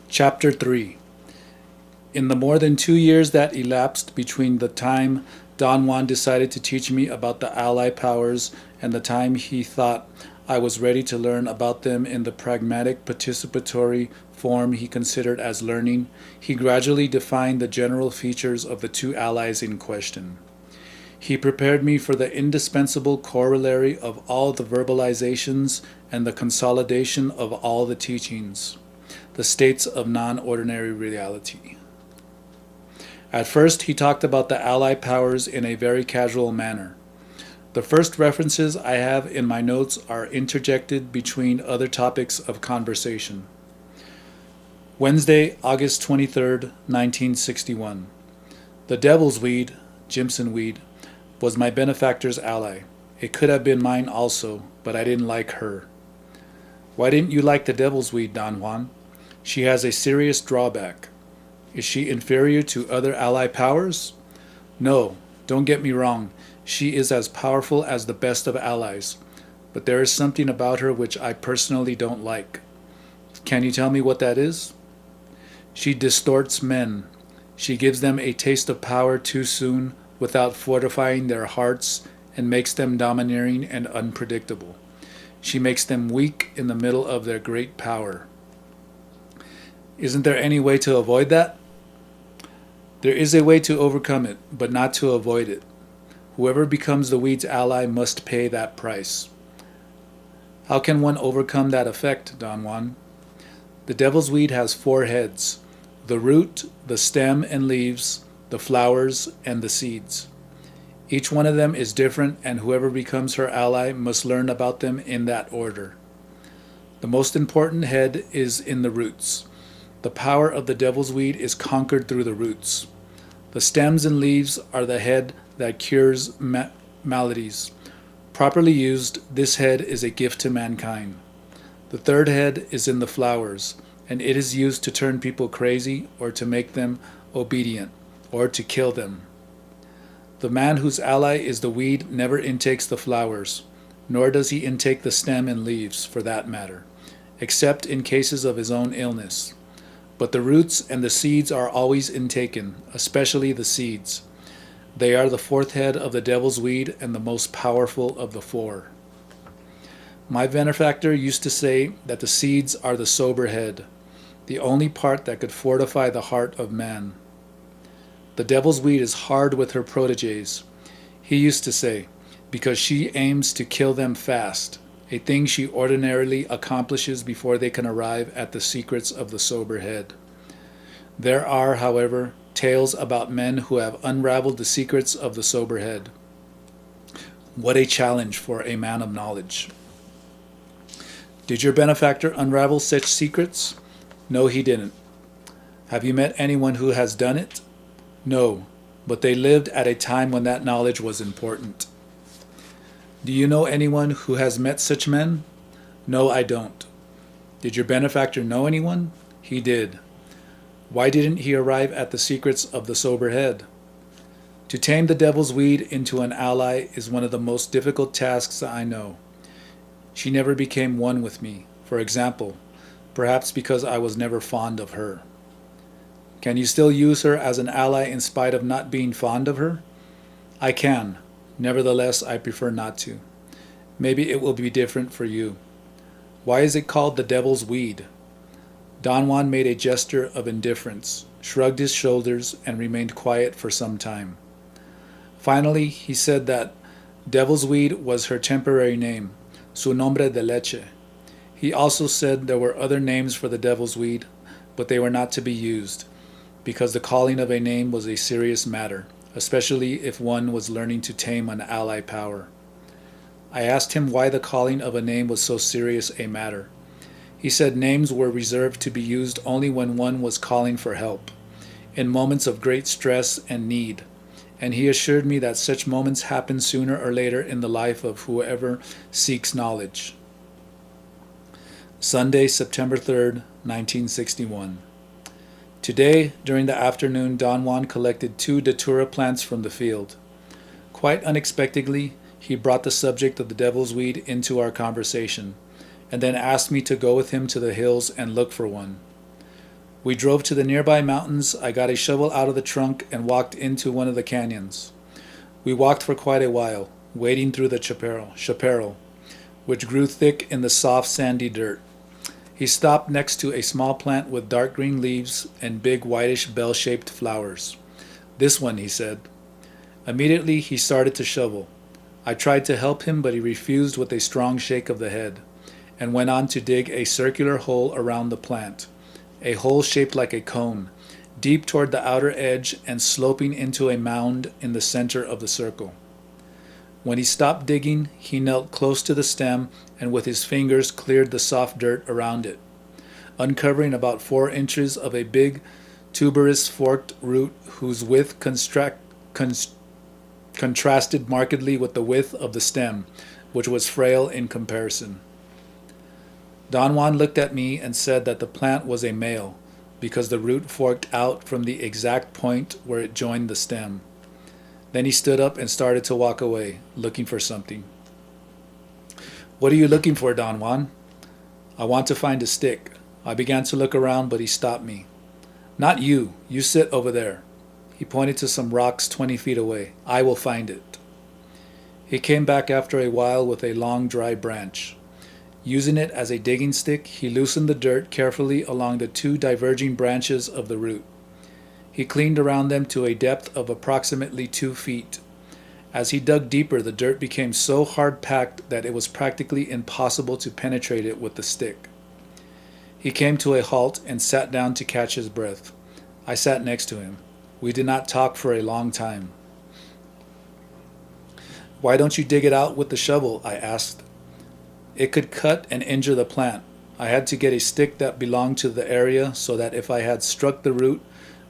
Chapter 3. In the more than 2 years that elapsed between the time Don Juan decided to teach me about the Ally powers and the time he thought I was ready to learn about them in the pragmatic participatory form he considered as learning, he gradually defined the general features of the two allies in question. He prepared me for the indispensable corollary of all the verbalizations and the consolidation of all the teachings, the states of non-ordinary reality. At first, he talked about the Ally powers in a very casual manner. The first references I have in my notes are interjected between other topics of conversation. Wednesday, August 23rd, 1961. The devil's weed, Jimson weed, was my benefactor's ally. It could have been mine also, but I didn't like her. Why didn't you like the devil's weed, Don Juan? She has a serious drawback. Is she inferior to other ally powers? No, don't get me wrong. She is as powerful as the best of allies, but there is something about her which I personally don't like. Can you tell me what that is? She distorts men. She gives them a taste of power too soon without fortifying their hearts and makes them domineering and unpredictable. She makes them weak in the middle of their great power. Isn't there any way to avoid that? There is a way to overcome it, but not to avoid it. Whoever becomes the weed's ally must pay that price. How can one overcome that effect, Don Juan? The devil's weed has 4 heads: the root, the stem and leaves, the flowers, and the seeds. Each one of them is different, and whoever becomes her ally must learn about them in that order. The most important head is in the roots. The power of the devil's weed is conquered through the roots. The stems and leaves are the head that cures maladies. Properly used, this head is a gift to mankind. The third head is in the flowers, and it is used to turn people crazy or to make them obedient or to kill them. The man whose ally is the weed never intakes the flowers, nor does he intake the stem and leaves, for that matter, except in cases of his own illness. But the roots and the seeds are always intaken, especially the seeds. They are the 4th head of the devil's weed and the most powerful of the 4. My benefactor used to say that the seeds are the sober head, the only part that could fortify the heart of man. The devil's weed is hard with her proteges, he used to say, because she aims to kill them fast, a thing she ordinarily accomplishes before they can arrive at the secrets of the sober head. There are, however, tales about men who have unraveled the secrets of the sober head. What a challenge for a man of knowledge. Did your benefactor unravel such secrets? No, he didn't. Have you met anyone who has done it? No, but they lived at a time when that knowledge was important. Do you know anyone who has met such men? No, I don't. Did your benefactor know anyone? He did. Why didn't he arrive at the secrets of the sober head? To tame the devil's weed into an ally is one of the most difficult tasks I know. She never became one with me, for example, perhaps because I was never fond of her. Can you still use her as an ally in spite of not being fond of her? I can. Nevertheless, I prefer not to. Maybe it will be different for you. Why is it called the devil's weed? Don Juan made a gesture of indifference, shrugged his shoulders, and remained quiet for some time. Finally, he said that devil's weed was her temporary name, su nombre de leche. He also said there were other names for the devil's weed, but they were not to be used, because the calling of a name was a serious matter, especially if one was learning to tame an ally power. I asked him why the calling of a name was so serious a matter. He said names were reserved to be used only when one was calling for help, in moments of great stress and need, and he assured me that such moments happen sooner or later in the life of whoever seeks knowledge. Sunday, September 3rd, 1961. Today, during the afternoon, Don Juan collected 2 datura plants from the field. Quite unexpectedly, he brought the subject of the devil's weed into our conversation, and then asked me to go with him to the hills and look for one. We drove to the nearby mountains. I got a shovel out of the trunk and walked into one of the canyons. We walked for quite a while, wading through the chaparral, which grew thick in the soft sandy dirt. He stopped next to a small plant with dark green leaves and big whitish bell-shaped flowers. "This one," he said. Immediately he started to shovel. I tried to help him, but he refused with a strong shake of the head, and went on to dig a circular hole around the plant, a hole shaped like a cone, deep toward the outer edge and sloping into a mound in the center of the circle. When he stopped digging, he knelt close to the stem and with his fingers cleared the soft dirt around it, uncovering about 4 inches of a big, tuberous forked root whose width contrasted markedly with the width of the stem, which was frail in comparison. Don Juan looked at me and said that the plant was a male, because the root forked out from the exact point where it joined the stem. Then he stood up and started to walk away, looking for something. "What are you looking for, Don Juan?" "I want to find a stick." I began to look around, but he stopped me. "Not you. You sit over there." He pointed to some rocks 20 feet away. "I will find it." He came back after a while with a long dry branch. Using it as a digging stick, he loosened the dirt carefully along the 2 diverging branches of the root. He cleaned around them to a depth of approximately 2 feet. As he dug deeper, the dirt became so hard-packed that it was practically impossible to penetrate it with the stick. He came to a halt and sat down to catch his breath. I sat next to him. We did not talk for a long time. "Why don't you dig it out with the shovel?" I asked. "It could cut and injure the plant. I had to get a stick that belonged to the area so that if I had struck the root,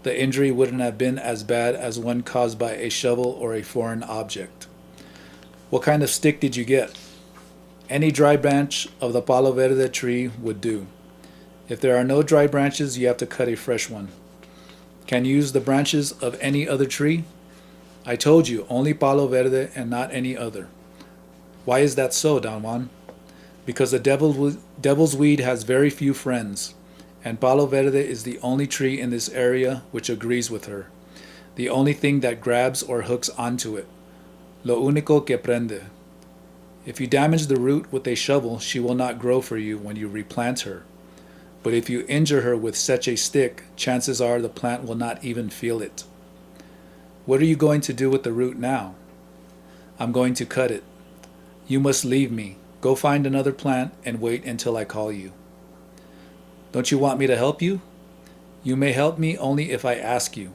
the injury wouldn't have been as bad as one caused by a shovel or a foreign object." "What kind of stick did you get?" "Any dry branch of the palo verde tree would do. If there are no dry branches, you have to cut a fresh one." "Can you use the branches of any other tree?" "I told you, only palo verde and not any other." "Why is that so, Don Juan?" "Because the devil's weed has very few friends, and palo verde is the only tree in this area which agrees with her, the only thing that grabs or hooks onto it. Lo único que prende. If you damage the root with a shovel, she will not grow for you when you replant her. But if you injure her with such a stick, chances are the plant will not even feel it." "What are you going to do with the root now?" "I'm going to cut it." "You must leave me. Go find another plant and wait until I call you." "Don't you want me to help you?" "You may help me only if I ask you."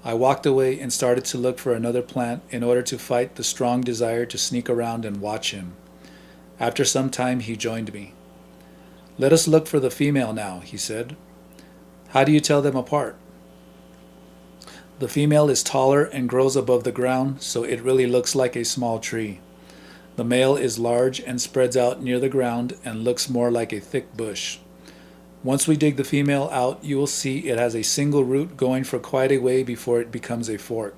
I walked away and started to look for another plant in order to fight the strong desire to sneak around and watch him. After some time he joined me. "Let us look for the female now," he said. "How do you tell them apart?" "The female is taller and grows above the ground, so it really looks like a small tree. The male is large and spreads out near the ground and looks more like a thick bush. Once we dig the female out, you will see it has a single root going for quite a way before it becomes a fork.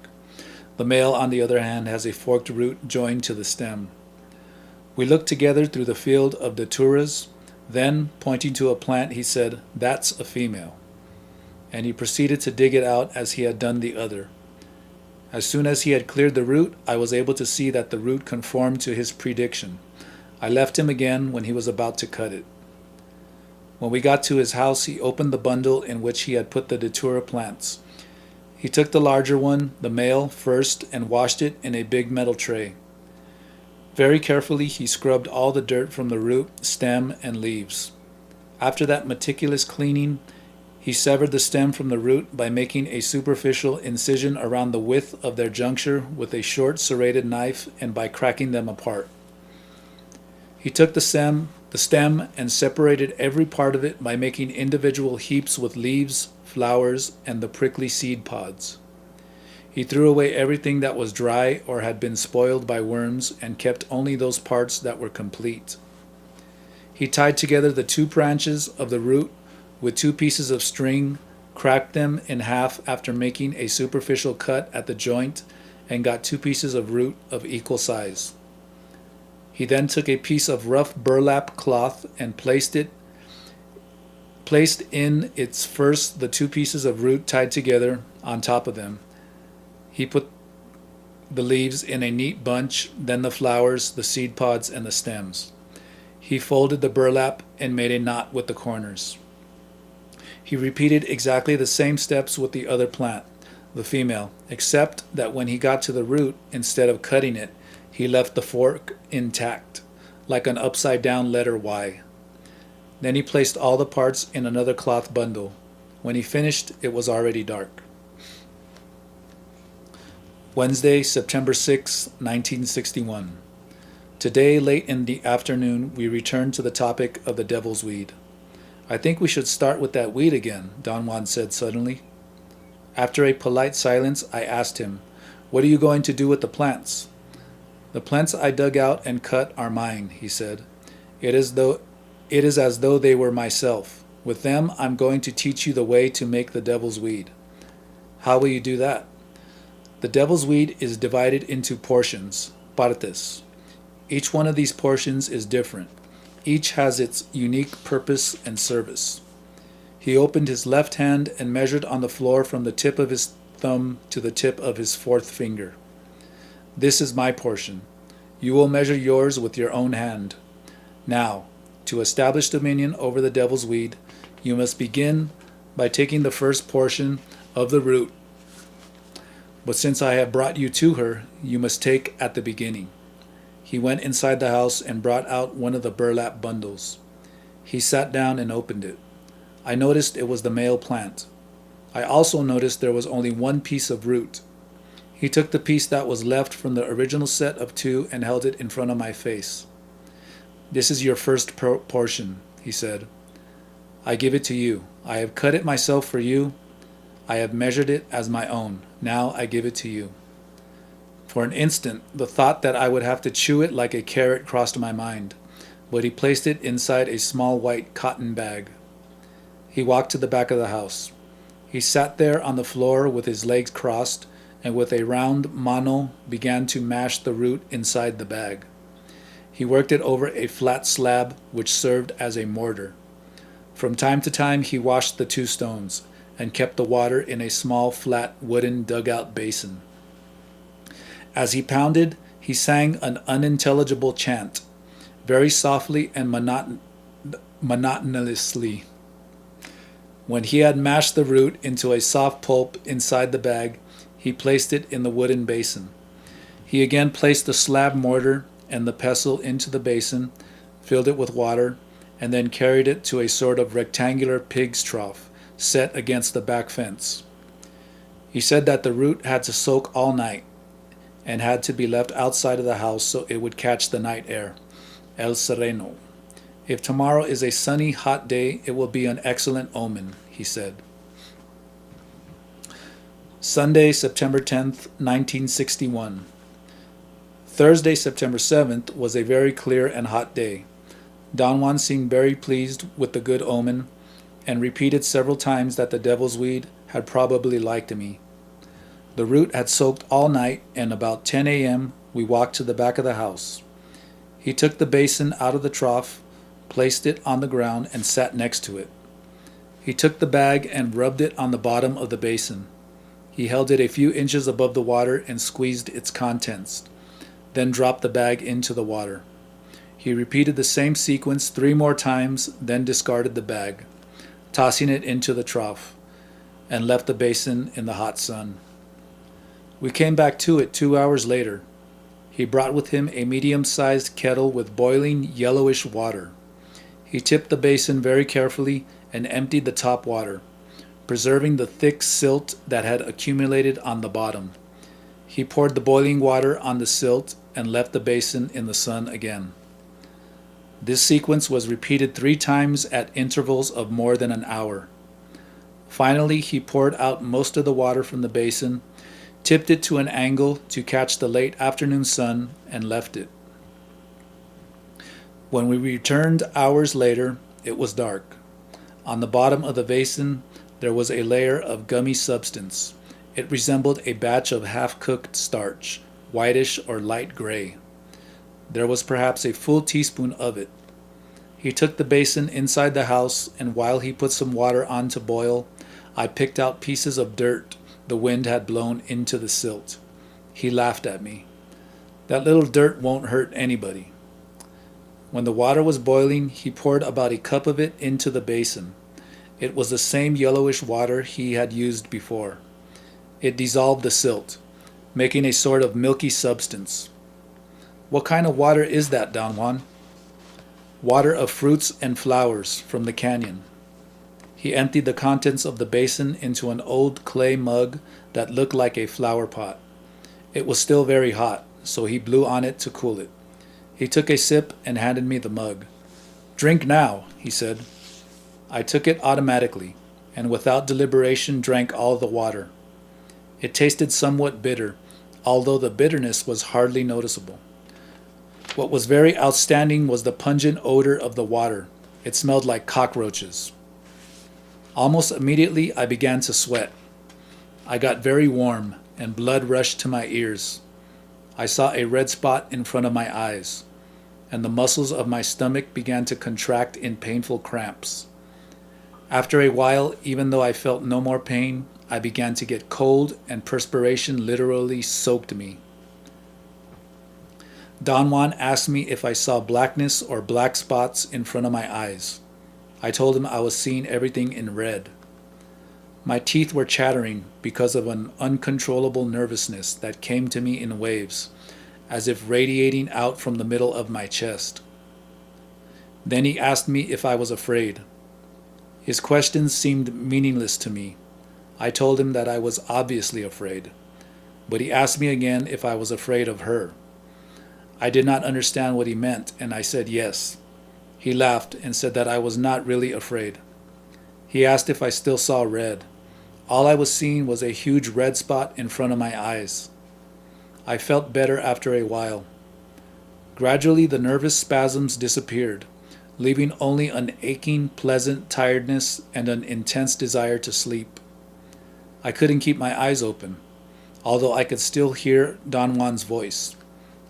The male, on the other hand, has a forked root joined to the stem." We looked together through the field of daturas. Then, pointing to a plant, he said, "That's a female." And he proceeded to dig it out as he had done the other. As soon as he had cleared the root, I was able to see that the root conformed to his prediction. I left him again when he was about to cut it. When we got to his house, he opened the bundle in which he had put the datura plants. He took the larger one, the male, first and washed it in a big metal tray. Very carefully, he scrubbed all the dirt from the root, stem, and leaves. After that meticulous cleaning, he severed the stem from the root by making a superficial incision around the width of their juncture with a short serrated knife and by cracking them apart. He took the stem and separated every part of it by making individual heaps with leaves, flowers, and the prickly seed pods. He threw away everything that was dry or had been spoiled by worms and kept only those parts that were complete. He tied together the 2 branches of the root with 2 pieces of string, cracked them in half after making a superficial cut at the joint, and got 2 pieces of root of equal size. He then took a piece of rough burlap cloth and placed in its first the two pieces of root tied together on top of them. He put the leaves in a neat bunch, then the flowers, the seed pods, and the stems. He folded the burlap and made a knot with the corners. He repeated exactly the same steps with the other plant, the female, except that when he got to the root, instead of cutting it, he left the fork intact, like an upside-down letter Y. Then he placed all the parts in another cloth bundle. When he finished, it was already dark. Wednesday, September 6, 1961. Today, late in the afternoon, we returned to the topic of the devil's weed. I think we should start with that weed again, Don Juan said suddenly. After a polite silence, I asked him, "What are you going to do with the plants?" "The plants I dug out and cut are mine," he said. It is as though they were myself. With them, I'm going to teach you the way to make the devil's weed." "How will you do that?" "The devil's weed is divided into portions, partes. Each one of these portions is different. Each has its unique purpose and service." He opened his left hand and measured on the floor from the tip of his thumb to the tip of his fourth finger. "This is my portion. You will measure yours with your own hand. Now, to establish dominion over the devil's weed, you must begin by taking the first portion of the root. But since I have brought you to her, you must take at the beginning." He went inside the house and brought out one of the burlap bundles. He sat down and opened it. I noticed it was the male plant. I also noticed there was only one piece of root. He took the piece that was left from the original set of two and held it in front of my face. "This is your first portion," he said. "I give it to you. I have cut it myself for you. I have measured it as my own. Now I give it to you." For an instant, the thought that I would have to chew it like a carrot crossed my mind, but he placed it inside a small white cotton bag. He walked to the back of the house. He sat there on the floor with his legs crossed, and with a round mano began to mash the root inside the bag. He worked it over a flat slab which served as a mortar. From time to time he washed the two stones, and kept the water in a small flat wooden dugout basin. As he pounded, he sang an unintelligible chant, very softly and monotonously. When he had mashed the root into a soft pulp inside the bag, he placed it in the wooden basin. He again placed the slab mortar and the pestle into the basin, filled it with water, and then carried it to a sort of rectangular pig's trough set against the back fence. He said that the root had to soak all night and had to be left outside of the house so it would catch the night air, el sereno. "If tomorrow is a sunny, hot day, it will be an excellent omen," he said. Sunday, September 10th, 1961. Thursday, September 7th, was a very clear and hot day. Don Juan seemed very pleased with the good omen, and repeated several times that the devil's weed had probably liked me. The root had soaked all night, and about 10 a.m. we walked to the back of the house. He took the basin out of the trough, placed it on the ground, and sat next to it. He took the bag and rubbed it on the bottom of the basin. He held it a few inches above the water and squeezed its contents, then dropped the bag into the water. He repeated the same sequence 3 more times, then discarded the bag, tossing it into the trough, and left the basin in the hot sun. We came back to it 2 hours later. He brought with him a medium-sized kettle with boiling yellowish water. He tipped the basin very carefully and emptied the top water, preserving the thick silt that had accumulated on the bottom. He poured the boiling water on the silt and left the basin in the sun again. This sequence was repeated 3 times at intervals of more than an hour. Finally, he poured out most of the water from the basin, tipped it to an angle to catch the late afternoon sun, and left it. When we returned hours later, it was dark. On the bottom of the basin, there was a layer of gummy substance. It resembled a batch of half-cooked starch, whitish or light gray. There was perhaps a full teaspoon of it. He took the basin inside the house, and while he put some water on to boil, I picked out pieces of dirt the wind had blown into the silt. He laughed at me. That little dirt won't hurt anybody. When the water was boiling, he poured about a cup of it into the basin. It was the same yellowish water he had used before. It dissolved the silt, making a sort of milky substance. What kind of water is that, Don Juan? Water of fruits and flowers from the canyon. He emptied the contents of the basin into an old clay mug that looked like a flower pot. It was still very hot, so he blew on it to cool it. He took a sip and handed me the mug. "Drink now," he said. I took it automatically, and without deliberation drank all the water. It tasted somewhat bitter, although the bitterness was hardly noticeable. What was very outstanding was the pungent odor of the water. It smelled like cockroaches. Almost immediately I began to sweat. I got very warm, and blood rushed to my ears. I saw a red spot in front of my eyes, and the muscles of my stomach began to contract in painful cramps. After a while, even though I felt no more pain, I began to get cold, and perspiration literally soaked me. Don Juan asked me if I saw blackness or black spots in front of my eyes. I told him I was seeing everything in red. My teeth were chattering because of an uncontrollable nervousness that came to me in waves, as if radiating out from the middle of my chest. Then he asked me if I was afraid. His questions seemed meaningless to me. I told him that I was obviously afraid, but he asked me again if I was afraid of her. I did not understand what he meant, and I said yes. He laughed and said that I was not really afraid. He asked if I still saw red. All I was seeing was a huge red spot in front of my eyes. I felt better after a while. Gradually the nervous spasms disappeared, leaving only an aching, pleasant tiredness and an intense desire to sleep. I couldn't keep my eyes open, although I could still hear Don Juan's voice.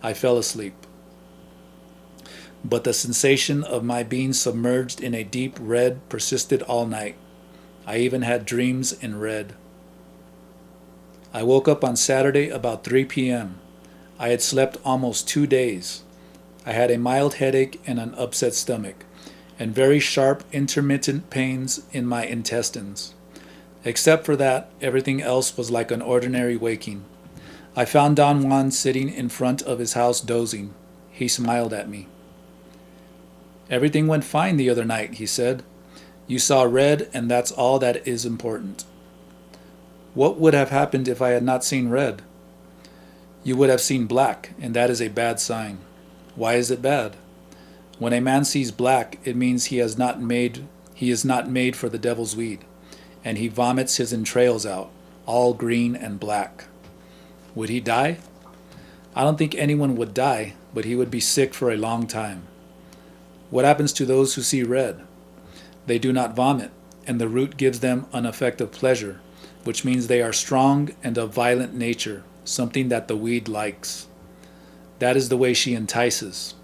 I fell asleep. But the sensation of my being submerged in a deep red persisted all night. I even had dreams in red. I woke up on Saturday about 3 p.m. I had slept almost 2 days. I had a mild headache and an upset stomach, and very sharp intermittent pains in my intestines. Except for that, everything else was like an ordinary waking. I found Don Juan sitting in front of his house dozing. He smiled at me. "Everything went fine the other night," he said. "You saw red, and that's all that is important." "What would have happened if I had not seen red?" "You would have seen black, and that is a bad sign." "Why is it bad?" "When a man sees black, it means he is not made for the devil's weed, and he vomits his entrails out, all green and black." "Would he die?" "I don't think anyone would die, but he would be sick for a long time." "What happens to those who see red?" "They do not vomit, and the root gives them an effect of pleasure, which means they are strong and of violent nature, something that the weed likes. That is the way she entices.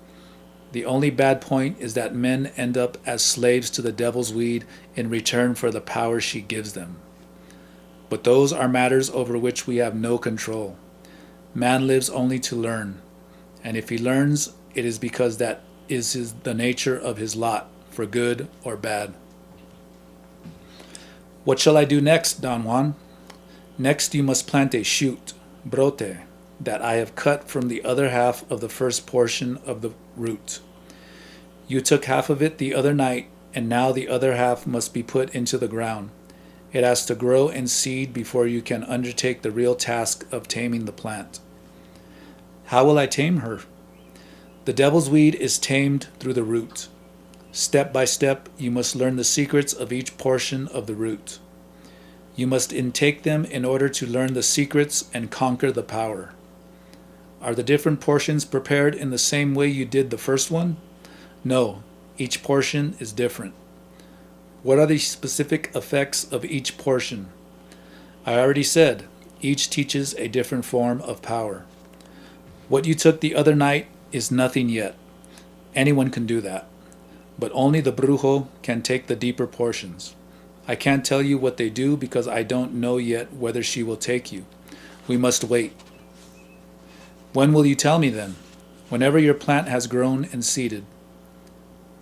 The only bad point is that men end up as slaves to the devil's weed in return for the power she gives them. But those are matters over which we have no control. Man lives only to learn, and if he learns, it is because that is the nature of his lot, for good or bad." "What shall I do next, Don Juan?" "Next you must plant a shoot, brote, that I have cut from the other half of the first portion of the root. You took half of it the other night, and now the other half must be put into the ground. It has to grow and seed before you can undertake the real task of taming the plant." "How will I tame her?" "The devil's weed is tamed through the root. Step by step, you must learn the secrets of each portion of the root. You must intake them in order to learn the secrets and conquer the power." "Are the different portions prepared in the same way you did the first one?" "No, each portion is different." "What are the specific effects of each portion?" "I already said, each teaches a different form of power. What you took the other night is nothing yet. Anyone can do that. But only the brujo can take the deeper portions. I can't tell you what they do because I don't know yet whether she will take you. We must wait. When will you tell me then? Whenever your plant has grown and seeded.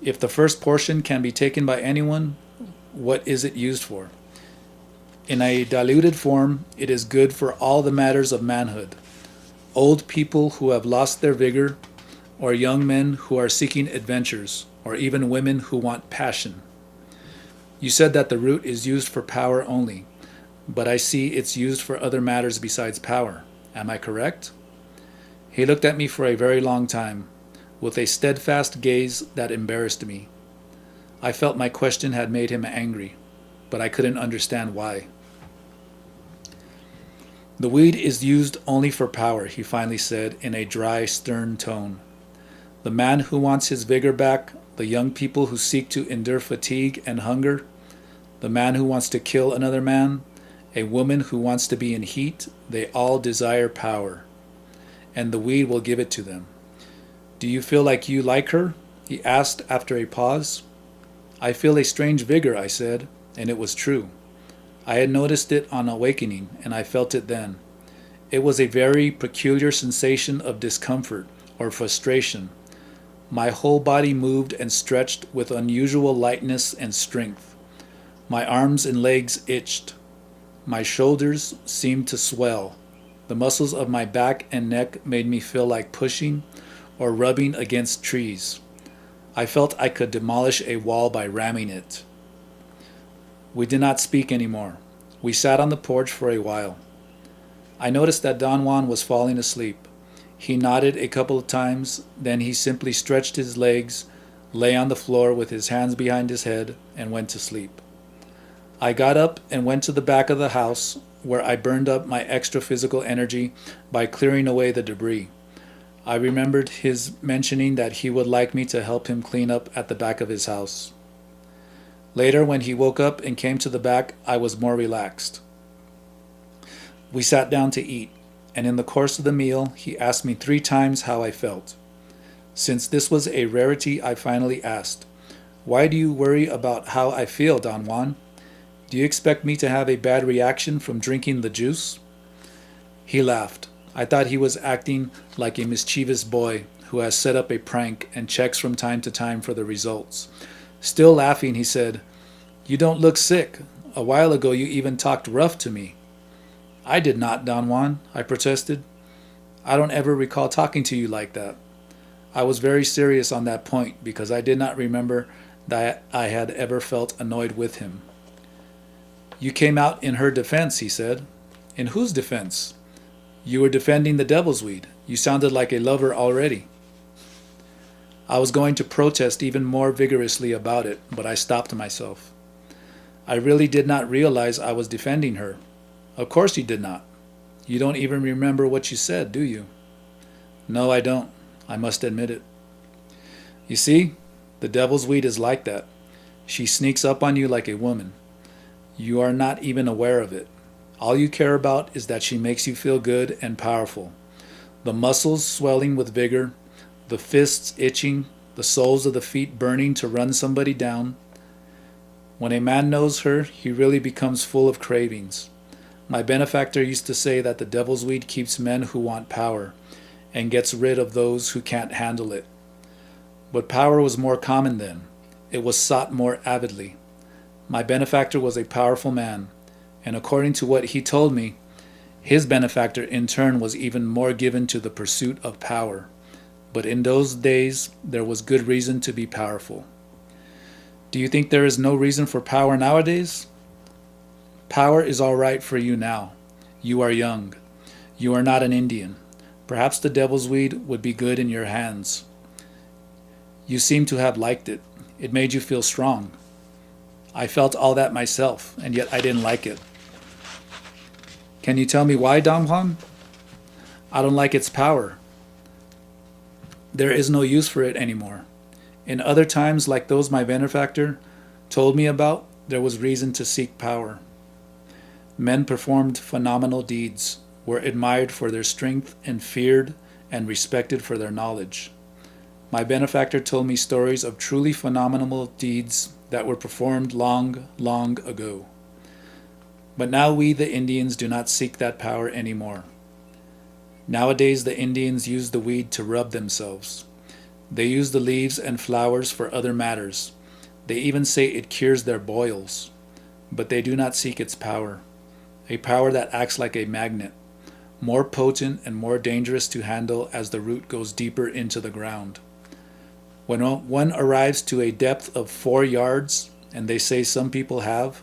If the first portion can be taken by anyone, what is it used for? In a diluted form, it is good for all the matters of manhood. Old people who have lost their vigor, or young men who are seeking adventures, or even women who want passion. You said that the root is used for power only, but I see it's used for other matters besides power. Am I correct? He looked at me for a very long time, with a steadfast gaze that embarrassed me. I felt my question had made him angry, but I couldn't understand why. The weed is used only for power, he finally said in a dry, stern tone. The man who wants his vigor back, the young people who seek to endure fatigue and hunger, the man who wants to kill another man, a woman who wants to be in heat, they all desire power. And the weed will give it to them. Do you feel like you like her? He asked after a pause. I feel a strange vigor, I said, and it was true. I had noticed it on awakening, and I felt it then. It was a very peculiar sensation of discomfort or frustration. My whole body moved and stretched with unusual lightness and strength. My arms and legs itched. My shoulders seemed to swell. The muscles of my back and neck made me feel like pushing or rubbing against trees. I felt I could demolish a wall by ramming it. We did not speak anymore. We sat on the porch for a while. I noticed that Don Juan was falling asleep. He nodded a couple of times, then he simply stretched his legs, lay on the floor with his hands behind his head, and went to sleep. I got up and went to the back of the house, where I burned up my extra physical energy by clearing away the debris. I remembered his mentioning that he would like me to help him clean up at the back of his house. Later, when he woke up and came to the back, I was more relaxed. We sat down to eat, and in the course of the meal, he asked me 3 times how I felt. Since this was a rarity, I finally asked, "Why do you worry about how I feel, Don Juan? Do you expect me to have a bad reaction from drinking the juice?" He laughed. I thought he was acting like a mischievous boy who has set up a prank and checks from time to time for the results. Still laughing, he said, "You don't look sick. A while ago you even talked rough to me." "I did not, Don Juan," I protested. "I don't ever recall talking to you like that." I was very serious on that point because I did not remember that I had ever felt annoyed with him. "You came out in her defense," he said. "In whose defense?" "You were defending the devil's weed. You sounded like a lover already." I was going to protest even more vigorously about it, but I stopped myself. I really did not realize I was defending her. "Of course you did not. You don't even remember what you said, do you?" "No, I don't. I must admit it." "You see, the devil's weed is like that. She sneaks up on you like a woman. You are not even aware of it. All you care about is that she makes you feel good and powerful. The muscles swelling with vigor, the fists itching, the soles of the feet burning to run somebody down. When a man knows her, he really becomes full of cravings. My benefactor used to say that the devil's weed keeps men who want power and gets rid of those who can't handle it. But power was more common then. It was sought more avidly. My benefactor was a powerful man, and according to what he told me, his benefactor in turn was even more given to the pursuit of power. But in those days, there was good reason to be powerful. Do you think there is no reason for power nowadays? Power is all right for you now. You are young. You are not an Indian. Perhaps the devil's weed would be good in your hands. You seem to have liked it. It made you feel strong. I felt all that myself, and yet I didn't like it. Can you tell me why, Don Juan? I don't like its power. There is no use for it anymore. In other times, like those my benefactor told me about, there was reason to seek power. Men performed phenomenal deeds, were admired for their strength, and feared and respected for their knowledge. My benefactor told me stories of truly phenomenal deeds that were performed long, long ago. But now we, the Indians, do not seek that power anymore. Nowadays, the Indians use the weed to rub themselves. They use the leaves and flowers for other matters. They even say it cures their boils. But they do not seek its power, a power that acts like a magnet, more potent and more dangerous to handle as the root goes deeper into the ground. When one arrives to a depth of 4 yards, and they say some people have,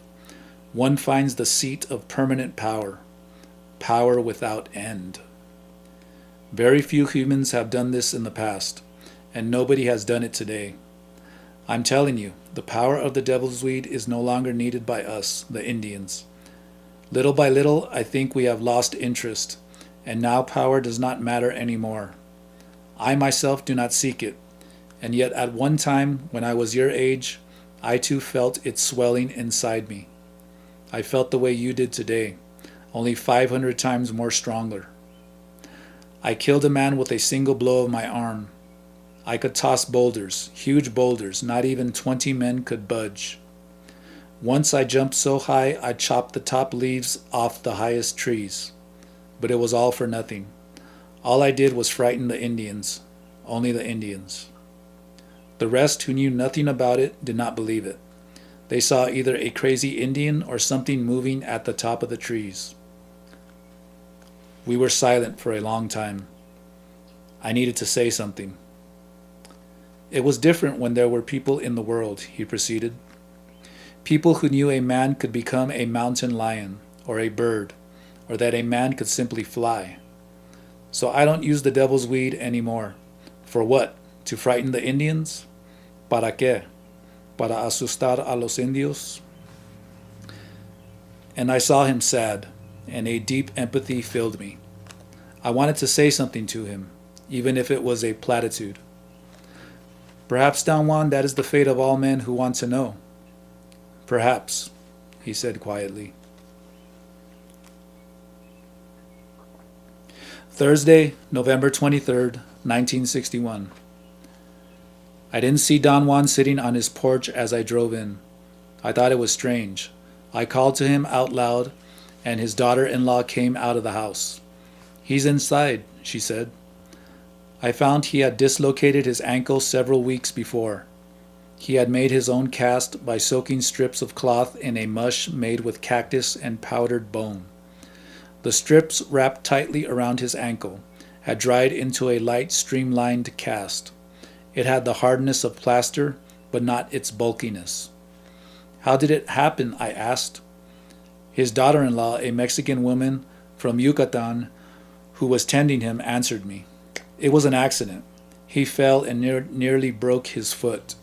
one finds the seat of permanent power, power without end. Very few humans have done this in the past, and nobody has done it today. I'm telling you, the power of the devil's weed is no longer needed by us, the Indians. Little by little, I think we have lost interest, and now power does not matter anymore. I myself do not seek it, and yet at one time, when I was your age, I too felt it swelling inside me. I felt the way you did today, only 500 times more stronger. I killed a man with a single blow of my arm. I could toss boulders, huge boulders, not even 20 men could budge. Once I jumped so high I chopped the top leaves off the highest trees. But it was all for nothing. All I did was frighten the Indians, only the Indians. The rest, who knew nothing about it, did not believe it. They saw either a crazy Indian or something moving at the top of the trees. We were silent for a long time. I needed to say something. It was different when there were people in the world, he proceeded. People who knew a man could become a mountain lion, or a bird, or that a man could simply fly. So I don't use the devil's weed anymore. For what? To frighten the Indians? ¿Para qué? ¿Para asustar a los indios? And I saw him sad, and a deep empathy filled me. I wanted to say something to him, even if it was a platitude. Perhaps, Don Juan, that is the fate of all men who want to know. Perhaps, he said quietly. Thursday, November 23rd, 1961. I didn't see Don Juan sitting on his porch as I drove in. I thought it was strange. I called to him out loud, and his daughter-in-law came out of the house. "He's inside," she said. I found he had dislocated his ankle several weeks before. He had made his own cast by soaking strips of cloth in a mush made with cactus and powdered bone. The strips, wrapped tightly around his ankle, had dried into a light, streamlined cast. It had the hardness of plaster, but not its bulkiness. "How did it happen?" I asked. His daughter-in-law, a Mexican woman from Yucatan who was tending him, answered me. "It was an accident. He fell and nearly broke his foot."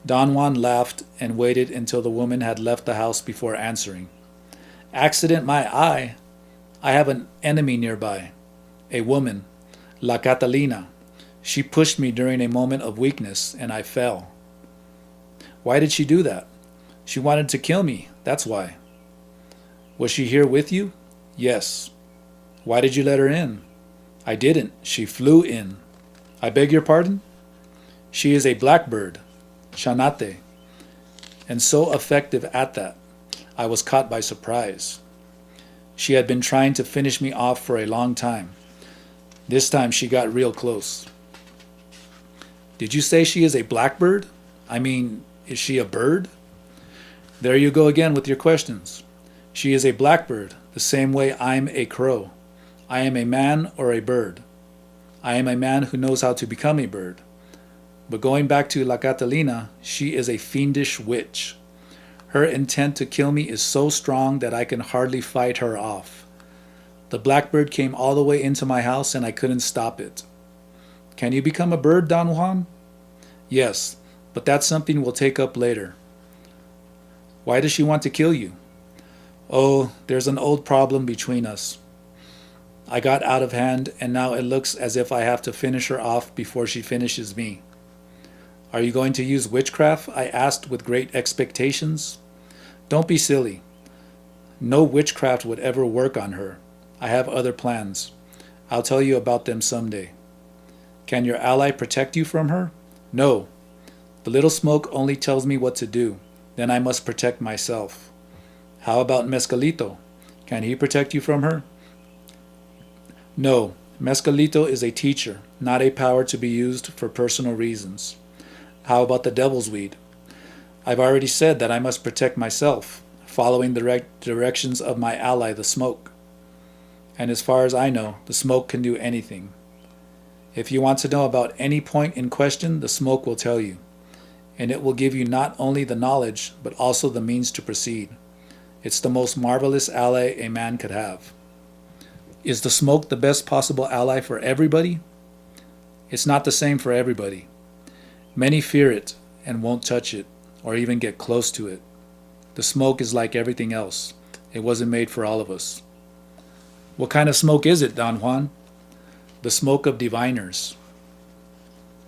Don Juan laughed and waited until the woman had left the house before answering. "Accident my eye! I have an enemy nearby. A woman, La Catalina. She pushed me during a moment of weakness, and I fell." "Why did she do that?" "She wanted to kill me, that's why." "Was she here with you?" "Yes." "Why did you let her in?" "I didn't. She flew in." "I beg your pardon?" "She is a blackbird, Chanate." And so effective at that, I was caught by surprise. She had been trying to finish me off for a long time. This time she got real close. "Did you say she is a blackbird? I mean, is she a bird?" "There you go again with your questions. She is a blackbird, the same way I'm a crow. I am a man or a bird. I am a man who knows how to become a bird. But going back to La Catalina, she is a fiendish witch. Her intent to kill me is so strong that I can hardly fight her off. The blackbird came all the way into my house and I couldn't stop it." "Can you become a bird, Don Juan?" "Yes, but that's something we'll take up later." "Why does she want to kill you?" "Oh, there's an old problem between us. I got out of hand, and now it looks as if I have to finish her off before she finishes me." "Are you going to use witchcraft?" I asked with great expectations. "Don't be silly. No witchcraft would ever work on her. I have other plans. I'll tell you about them someday." Can your ally protect you from her? No. The little smoke only tells me what to do. Then I must protect myself. How about Mescalito? Can he protect you from her? No. Mescalito is a teacher, not a power to be used for personal reasons. How about the devil's weed? I've already said that I must protect myself, following the directions of my ally, the smoke. And as far as I know, the smoke can do anything. If you want to know about any point in question, the smoke will tell you. And it will give you not only the knowledge, but also the means to proceed. It's the most marvelous ally a man could have. Is the smoke the best possible ally for everybody? It's not the same for everybody. Many fear it and won't touch it, or even get close to it. The smoke is like everything else. It wasn't made for all of us. What kind of smoke is it, Don Juan? The smoke of diviners.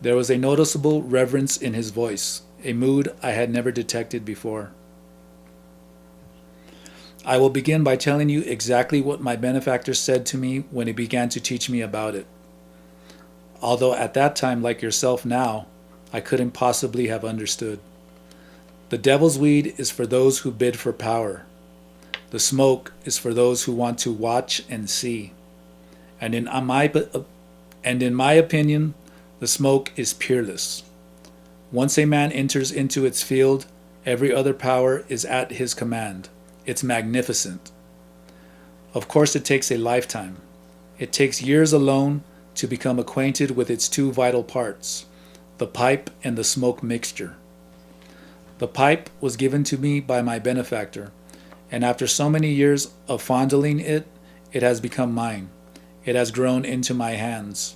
There was a noticeable reverence in his voice, a mood I had never detected before. I will begin by telling you exactly what my benefactor said to me when he began to teach me about it. Although at that time, like yourself now, I couldn't possibly have understood. The devil's weed is for those who bid for power. The smoke is for those who want to watch and see. And in my opinion, the smoke is peerless. Once a man enters into its field, every other power is at his command. It's magnificent. Of course, it takes a lifetime. It takes years alone to become acquainted with its two vital parts, the pipe and the smoke mixture. The pipe was given to me by my benefactor, and after so many years of fondling it, it has become mine. It has grown into my hands.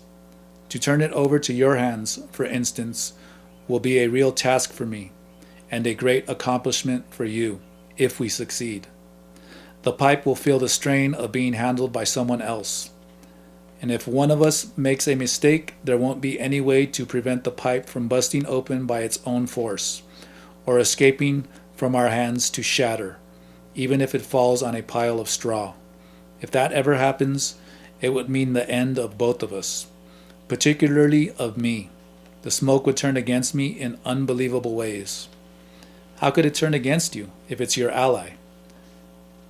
To turn it over to your hands, for instance, will be a real task for me, and a great accomplishment for you, if we succeed. The pipe will feel the strain of being handled by someone else. And if one of us makes a mistake, there won't be any way to prevent the pipe from busting open by its own force, or escaping from our hands to shatter, even if it falls on a pile of straw. If that ever happens, it would mean the end of both of us, particularly of me. The smoke would turn against me in unbelievable ways. How could it turn against you if it's your ally?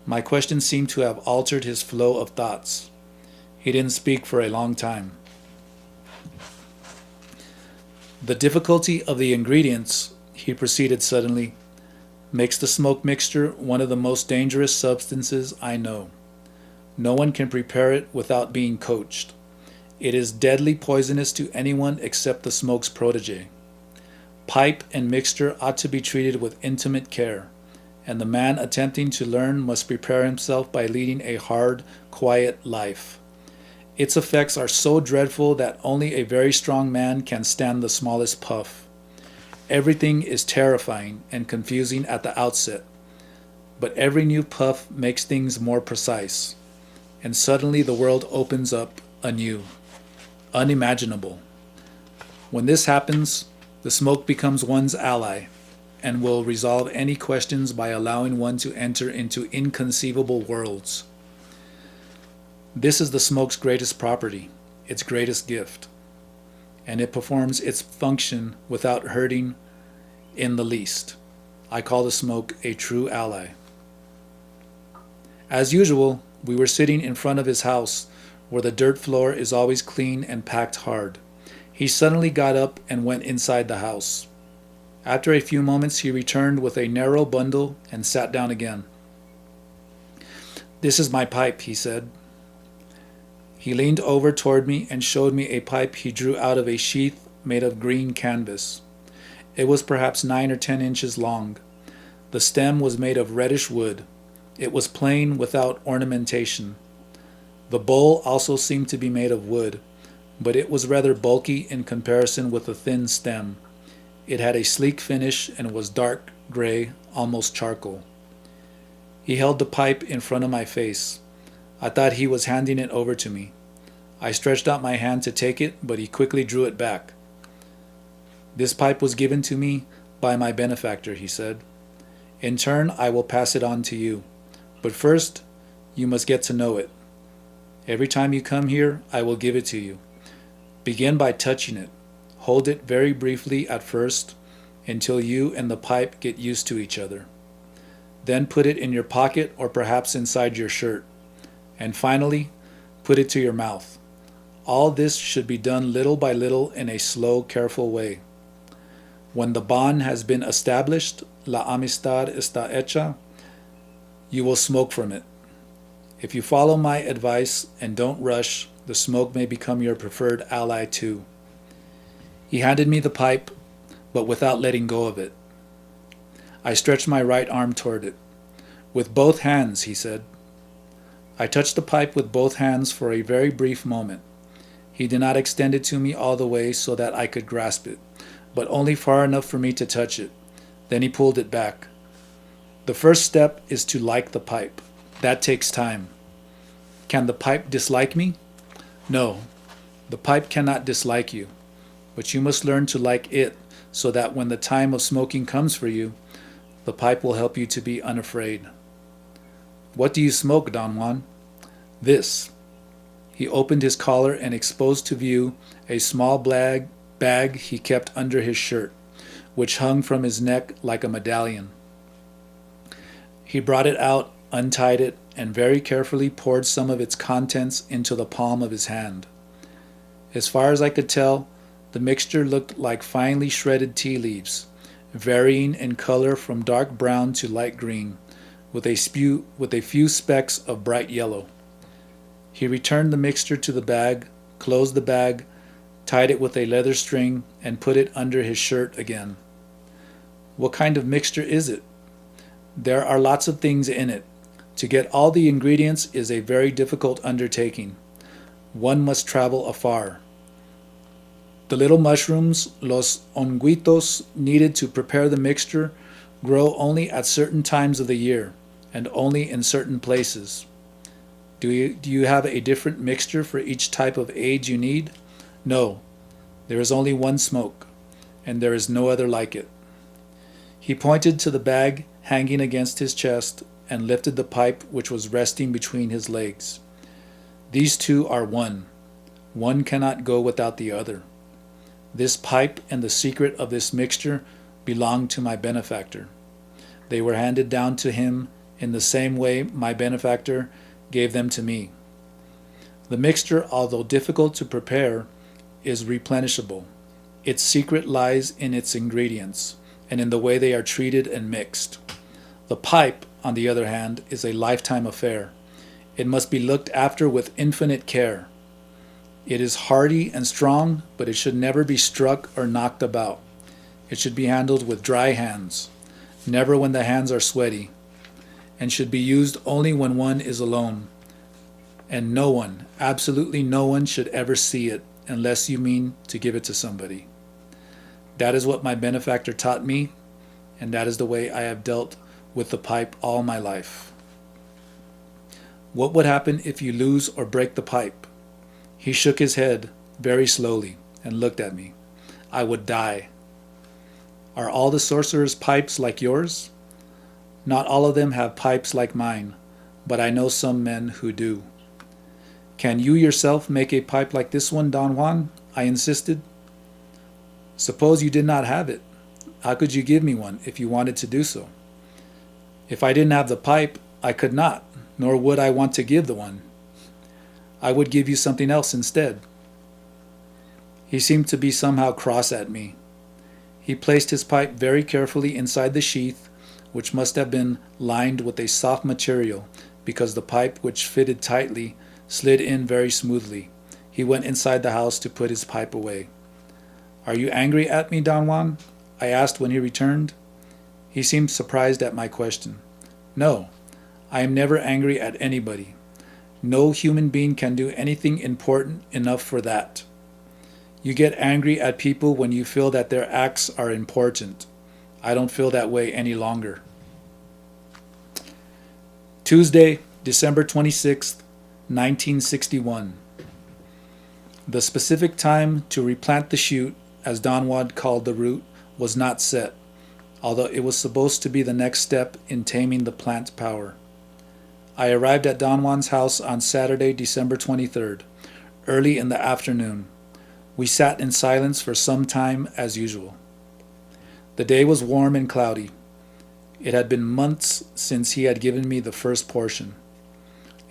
My question seemed to have altered his flow of thoughts. He didn't speak for a long time. The difficulty of the ingredients, he proceeded suddenly, makes the smoke mixture one of the most dangerous substances I know. No one can prepare it without being coached. It is deadly poisonous to anyone except the smoke's protege. Pipe and mixture ought to be treated with intimate care, and the man attempting to learn must prepare himself by leading a hard, quiet life. Its effects are so dreadful that only a very strong man can stand the smallest puff. Everything is terrifying and confusing at the outset, but every new puff makes things more precise, and suddenly the world opens up anew, unimaginable. When this happens, the smoke becomes one's ally and will resolve any questions by allowing one to enter into inconceivable worlds. This is the smoke's greatest property, its greatest gift, and it performs its function without hurting in the least. I call the smoke a true ally. As usual, we were sitting in front of his house, where the dirt floor is always clean and packed hard. He suddenly got up and went inside the house. After a few moments, he returned with a narrow bundle and sat down again. "This is my pipe," he said. He leaned over toward me and showed me a pipe he drew out of a sheath made of green canvas. It was perhaps 9 or 10 inches long. The stem was made of reddish wood. It was plain, without ornamentation. The bowl also seemed to be made of wood, but it was rather bulky in comparison with the thin stem. It had a sleek finish and was dark gray, almost charcoal. He held the pipe in front of my face. I thought he was handing it over to me. I stretched out my hand to take it, but he quickly drew it back. "This pipe was given to me by my benefactor," he said. "In turn, I will pass it on to you. But first, you must get to know it. Every time you come here, I will give it to you. Begin by touching it. Hold it very briefly at first until you and the pipe get used to each other. Then put it in your pocket or perhaps inside your shirt. And finally, put it to your mouth. All this should be done little by little in a slow, careful way. When the bond has been established, la amistad está hecha, you will smoke from it. If you follow my advice and don't rush, the smoke may become your preferred ally too. He handed me the pipe, but without letting go of it. I stretched my right arm toward it. With both hands, he said. I touched the pipe with both hands for a very brief moment. He did not extend it to me all the way so that I could grasp it, but only far enough for me to touch it. Then he pulled it back. The first step is to like the pipe. That takes time. Can the pipe dislike me? No, the pipe cannot dislike you, but you must learn to like it so that when the time of smoking comes for you, the pipe will help you to be unafraid. What do you smoke, Don Juan? This. He opened his collar and exposed to view a small bag he kept under his shirt, which hung from his neck like a medallion. He brought it out, untied it, and very carefully poured some of its contents into the palm of his hand. As far as I could tell, the mixture looked like finely shredded tea leaves, varying in color from dark brown to light green, with a few specks of bright yellow. He returned the mixture to the bag, closed the bag, tied it with a leather string, and put it under his shirt again. What kind of mixture is it? There are lots of things in it. To get all the ingredients is a very difficult undertaking. One must travel afar. The little mushrooms, los honguitos, needed to prepare the mixture grow only at certain times of the year and only in certain places. Do you have a different mixture for each type of age you need? No, there is only one smoke, and there is no other like it. He pointed to the bag hanging against his chest and lifted the pipe which was resting between his legs. These two are one. One cannot go without the other. This pipe and the secret of this mixture belong to my benefactor. They were handed down to him in the same way my benefactor gave them to me. The mixture, although difficult to prepare, is replenishable. Its secret lies in its ingredients and in the way they are treated and mixed. The pipe, on the other hand, is a lifetime affair. It must be looked after with infinite care. It is hardy and strong, but it should never be struck or knocked about. It should be handled with dry hands, never when the hands are sweaty, and should be used only when one is alone. And no one, absolutely no one, should ever see it unless you mean to give it to somebody. That is what my benefactor taught me, and that is the way I have dealt with the pipe all my life. What would happen if you lose or break the pipe? He shook his head very slowly and looked at me. I would die. Are all the sorcerers' pipes like yours? Not all of them have pipes like mine, but I know some men who do. Can you yourself make a pipe like this one, Don Juan? I insisted. Suppose you did not have it. How could you give me one if you wanted to do so? If I didn't have the pipe, I could not, nor would I want to give the one. I would give you something else instead. He seemed to be somehow cross at me. He placed his pipe very carefully inside the sheath, which must have been lined with a soft material, because the pipe, which fitted tightly, slid in very smoothly. He went inside the house to put his pipe away. Are you angry at me, Don Juan? I asked when he returned. He seemed surprised at my question. No, I am never angry at anybody. No human being can do anything important enough for that. You get angry at people when you feel that their acts are important. I don't feel that way any longer. Tuesday, December 26th, 1961. The specific time to replant the shoot, as Don Juan called the root, was not set, although it was supposed to be the next step in taming the plant power. I arrived at Don Juan's house on Saturday, December 23rd, early in the afternoon. We sat in silence for some time as usual. The day was warm and cloudy. It had been months since he had given me the first portion.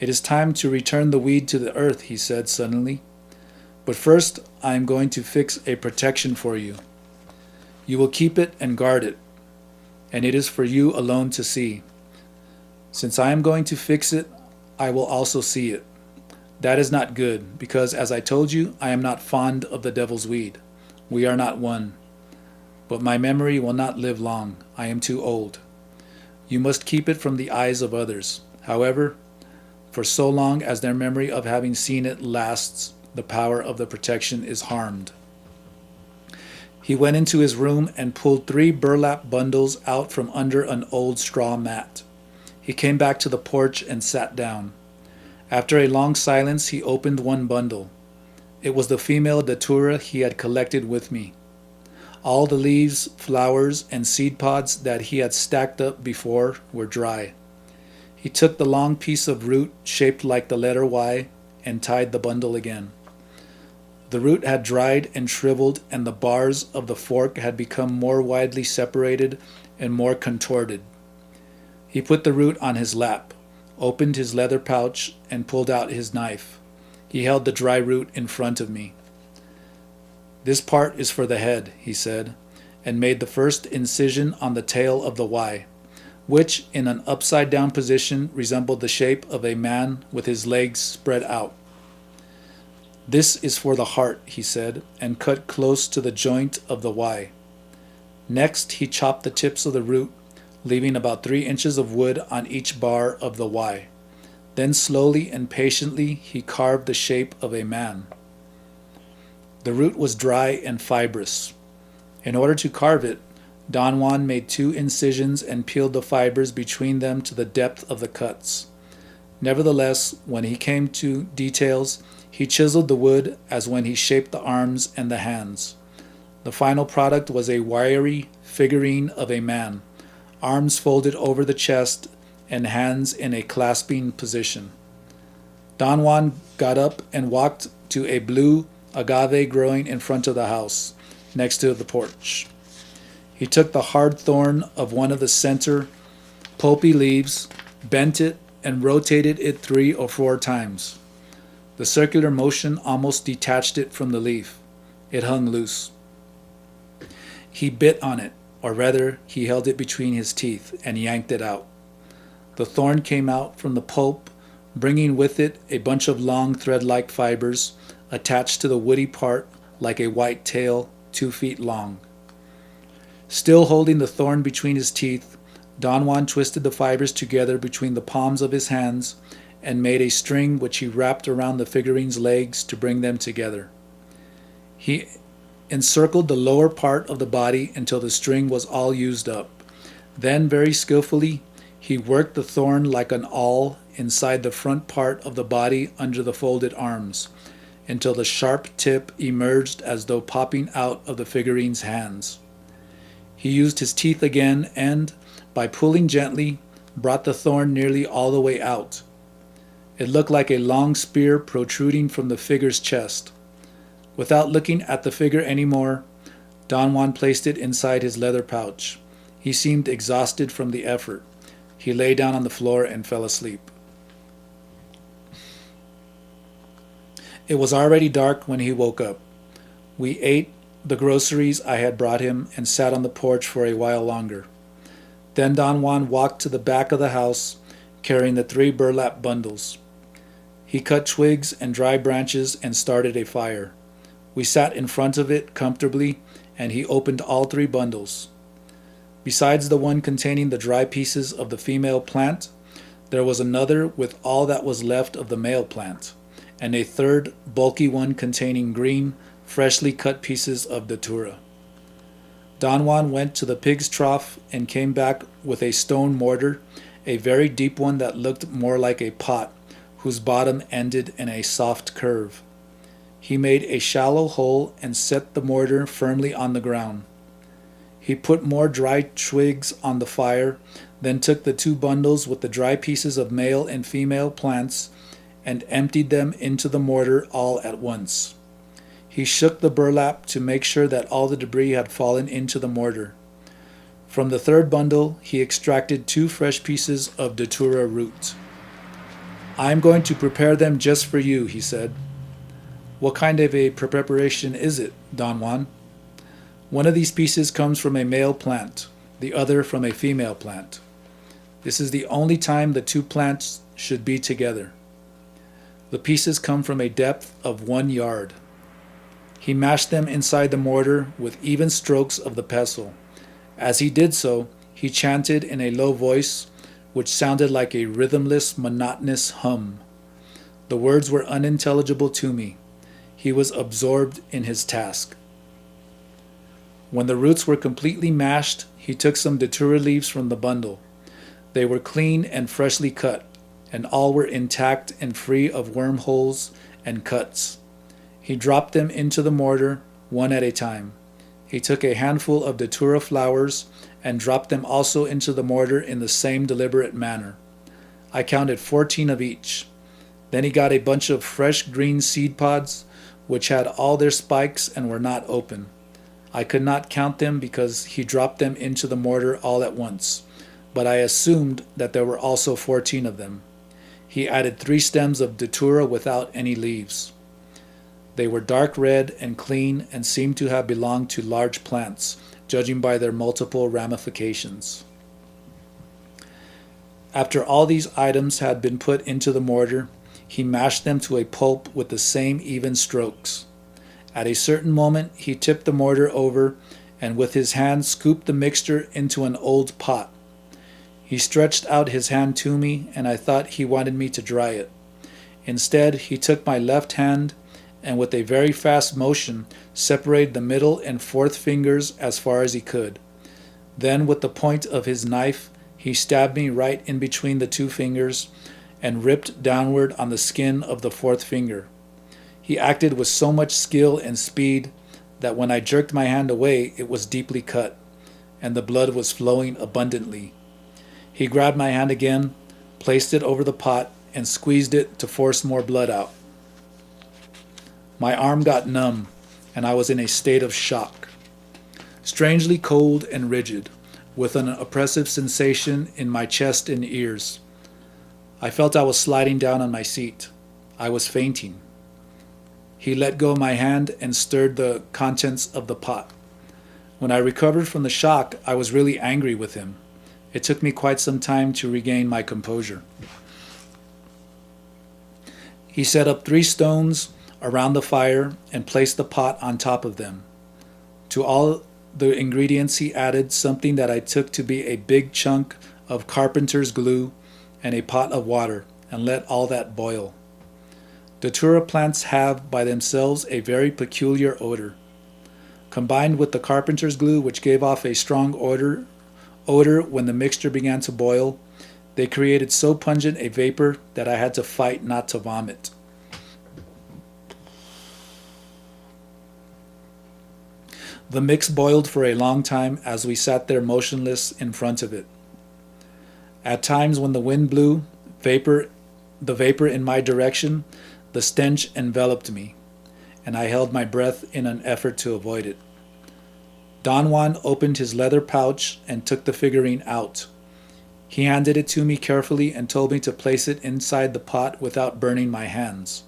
"It is time to return the weed to the earth," he said suddenly. "But first I am going to fix a protection for you. You will keep it and guard it, and it is for you alone to see. Since I am going to fix it, I will also see it. That is not good, because as I told you, I am not fond of the devil's weed. We are not one. But my memory will not live long. I am too old. You must keep it from the eyes of others. However, for so long as their memory of having seen it lasts, the power of the protection is harmed." He went into his room and pulled 3 burlap bundles out from under an old straw mat. He came back to the porch and sat down. After a long silence, he opened one bundle. It was the female datura he had collected with me. All the leaves, flowers, and seed pods that he had stacked up before were dry. He took the long piece of root shaped like the letter Y and tied the bundle again. The root had dried and shriveled, and the bars of the fork had become more widely separated and more contorted. He put the root on his lap, opened his leather pouch, and pulled out his knife. He held the dry root in front of me. "This part is for the head," he said, and made the first incision on the tail of the Y, which in an upside-down position resembled the shape of a man with his legs spread out. "This is for the heart," he said, and cut close to the joint of the Y. Next, he chopped the tips of the root, leaving about 3 inches of wood on each bar of the Y. Then slowly and patiently he carved the shape of a man. The root was dry and fibrous. In order to carve it, Don Juan made 2 incisions and peeled the fibers between them to the depth of the cuts. Nevertheless, when he came to details, he chiseled the wood as when he shaped the arms and the hands. The final product was a wiry figurine of a man, arms folded over the chest and hands in a clasping position. Don Juan got up and walked to a blue agave growing in front of the house, next to the porch. He took the hard thorn of one of the center pulpy leaves, bent it, and rotated it 3 or 4 times. The circular motion almost detached it from the leaf. It hung loose. He bit on it, or rather, he held it between his teeth and yanked it out. The thorn came out from the pulp, bringing with it a bunch of long thread-like fibers attached to the woody part like a white tail 2 feet long. Still holding the thorn between his teeth, Don Juan twisted the fibers together between the palms of his hands and made a string which he wrapped around the figurine's legs to bring them together. He encircled the lower part of the body until the string was all used up. Then, very skillfully, he worked the thorn like an awl inside the front part of the body under the folded arms, until the sharp tip emerged as though popping out of the figurine's hands. He used his teeth again and, by pulling gently, brought the thorn nearly all the way out. It looked like a long spear protruding from the figure's chest. Without looking at the figure anymore, Don Juan placed it inside his leather pouch. He seemed exhausted from the effort. He lay down on the floor and fell asleep. It was already dark when he woke up. We ate the groceries I had brought him and sat on the porch for a while longer. Then Don Juan walked to the back of the house, carrying the 3 burlap bundles. He cut twigs and dry branches and started a fire. We sat in front of it comfortably, and he opened all 3 bundles. Besides the one containing the dry pieces of the female plant, there was another with all that was left of the male plant, and a third bulky one containing green, freshly cut pieces of datura. Don Juan went to the pig's trough and came back with a stone mortar, a very deep one that looked more like a pot, whose bottom ended in a soft curve. He made a shallow hole and set the mortar firmly on the ground. He put more dry twigs on the fire, then took the 2 bundles with the dry pieces of male and female plants and emptied them into the mortar all at once. He shook the burlap to make sure that all the debris had fallen into the mortar. From the third bundle, he extracted 2 fresh pieces of datura root. "I am going to prepare them just for you," he said. "What kind of a preparation is it, Don Juan?" "One of these pieces comes from a male plant, the other from a female plant. This is the only time the 2 plants should be together. The pieces come from a depth of 1 yard. He mashed them inside the mortar with even strokes of the pestle. As he did so, he chanted in a low voice, which sounded like a rhythmless, monotonous hum. The words were unintelligible to me. He was absorbed in his task. When the roots were completely mashed, he took some datura leaves from the bundle. They were clean and freshly cut, and all were intact and free of wormholes and cuts. He dropped them into the mortar, one at a time. He took a handful of datura flowers and dropped them also into the mortar in the same deliberate manner. I counted 14 of each. Then he got a bunch of fresh green seed pods, which had all their spikes and were not open. I could not count them because he dropped them into the mortar all at once, but I assumed that there were also 14 of them. He added 3 stems of datura without any leaves. They were dark red and clean and seemed to have belonged to large plants, judging by their multiple ramifications. After all these items had been put into the mortar, he mashed them to a pulp with the same even strokes. At a certain moment, he tipped the mortar over and with his hand scooped the mixture into an old pot. He stretched out his hand to me, and I thought he wanted me to dry it. Instead, he took my left hand and with a very fast motion separated the middle and 4th fingers as far as he could. Then with the point of his knife, he stabbed me right in between the 2 fingers and ripped downward on the skin of the 4th finger. He acted with so much skill and speed that when I jerked my hand away, it was deeply cut, and the blood was flowing abundantly. He grabbed my hand again, placed it over the pot, and squeezed it to force more blood out. My arm got numb, and I was in a state of shock. Strangely cold and rigid, with an oppressive sensation in my chest and ears. I felt I was sliding down on my seat. I was fainting. He let go of my hand and stirred the contents of the pot. When I recovered from the shock, I was really angry with him. It took me quite some time to regain my composure. He set up 3 stones around the fire and placed the pot on top of them. To all the ingredients he added something that I took to be a big chunk of carpenter's glue and a pot of water, and let all that boil. Datura plants have by themselves a very peculiar odor. Combined with the carpenter's glue, which gave off a strong odor when the mixture began to boil, they created so pungent a vapor that I had to fight not to vomit. The mix boiled for a long time as we sat there motionless in front of it. At times when the wind blew, the vapor in my direction, the stench enveloped me, and I held my breath in an effort to avoid it. Don Juan opened his leather pouch and took the figurine out. He handed it to me carefully and told me to place it inside the pot without burning my hands.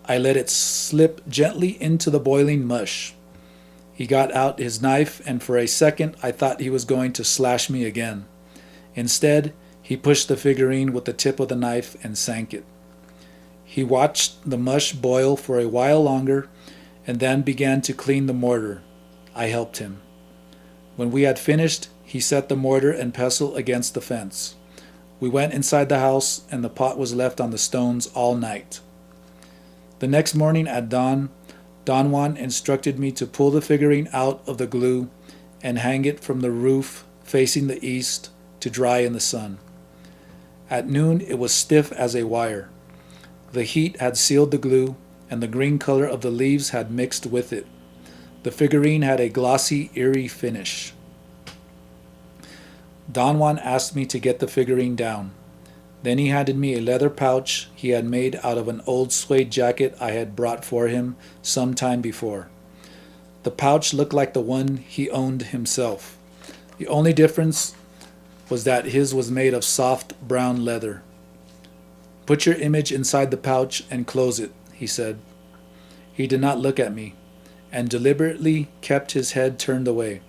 I let it slip gently into the boiling mush. He got out his knife, and for a second I thought he was going to slash me again. Instead, he pushed the figurine with the tip of the knife and sank it. He watched the mush boil for a while longer and then began to clean the mortar. I helped him. When we had finished, he set the mortar and pestle against the fence. We went inside the house, and the pot was left on the stones all night. The next morning at dawn, Don Juan instructed me to pull the figurine out of the glue and hang it from the roof facing the east to dry in the sun. At noon it was stiff as a wire. The heat had sealed the glue, and the green color of the leaves had mixed with it. The figurine had a glossy, eerie finish. Don Juan asked me to get the figurine down. Then he handed me a leather pouch he had made out of an old suede jacket I had brought for him some time before. The pouch looked like the one he owned himself. The only difference was that his was made of soft brown leather. "Put your image inside the pouch and close it," he said. He did not look at me, and deliberately kept his head turned away.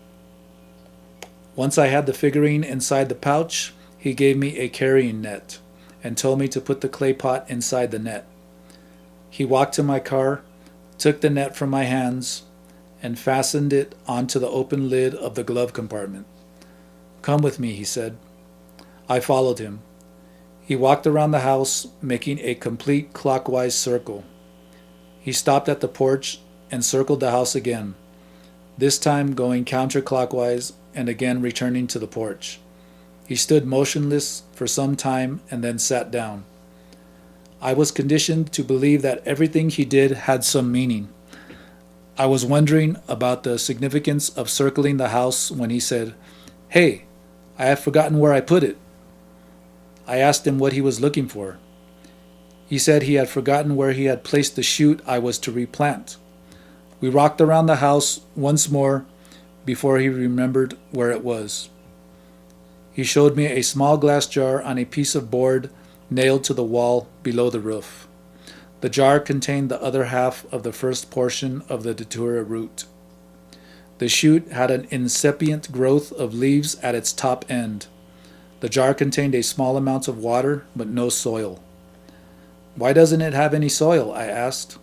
Once I had the figurine inside the pouch, he gave me a carrying net and told me to put the clay pot inside the net. He walked to my car, took the net from my hands, and fastened it onto the open lid of the glove compartment. "Come with me," he said. I followed him. He walked around the house, making a complete clockwise circle. He stopped at the porch and circled the house again, this time going counterclockwise and again returning to the porch. He stood motionless for some time and then sat down. I was conditioned to believe that everything he did had some meaning. I was wondering about the significance of circling the house when he said, "Hey, I have forgotten where I put it." I asked him what he was looking for. He said he had forgotten where he had placed the shoot I was to replant. We rocked around the house once more before he remembered where it was. He showed me a small glass jar on a piece of board nailed to the wall below the roof. The jar contained the other half of the first portion of the datura root. The shoot had an incipient growth of leaves at its top end. The jar contained a small amount of water, but no soil. "Why doesn't it have any soil?" I asked.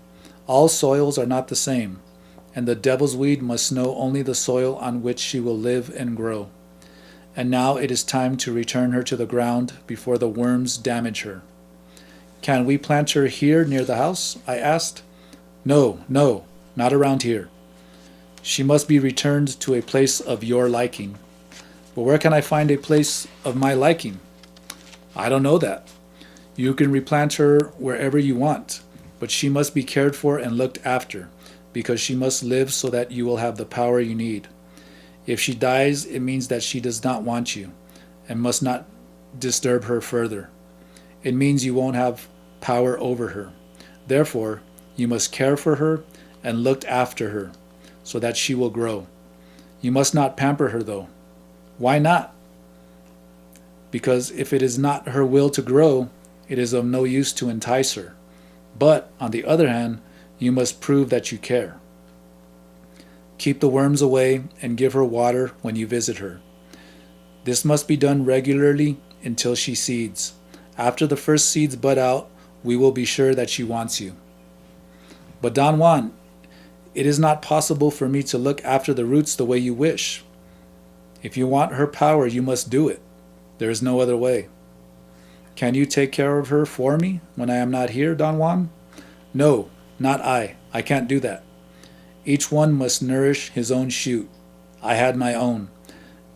"All soils are not the same, and the devil's weed must know only the soil on which she will live and grow. And now it is time to return her to the ground before the worms damage her." "Can we plant her here near the house?" I asked. No, not around here. She must be returned to a place of your liking." "But where can I find a place of my liking?" "I don't know that. You can replant her wherever you want, but she must be cared for and looked after, because she must live so that you will have the power you need. If she dies, it means that she does not want you, and must not disturb her further. It means you won't have power over her. Therefore, you must care for her and look after her, so that she will grow. You must not pamper her, though." "Why not?" "Because if it is not her will to grow, it is of no use to entice her. But, on the other hand, you must prove that you care. Keep the worms away and give her water when you visit her. This must be done regularly until she seeds. After the first seeds bud out, we will be sure that she wants you." "But Don Juan, it is not possible for me to look after the roots the way you wish." "If you want her power, you must do it. There is no other way." "Can you take care of her for me when I am not here, Don Juan?" "No, not I. I can't do that. Each one must nourish his own shoot. I had my own.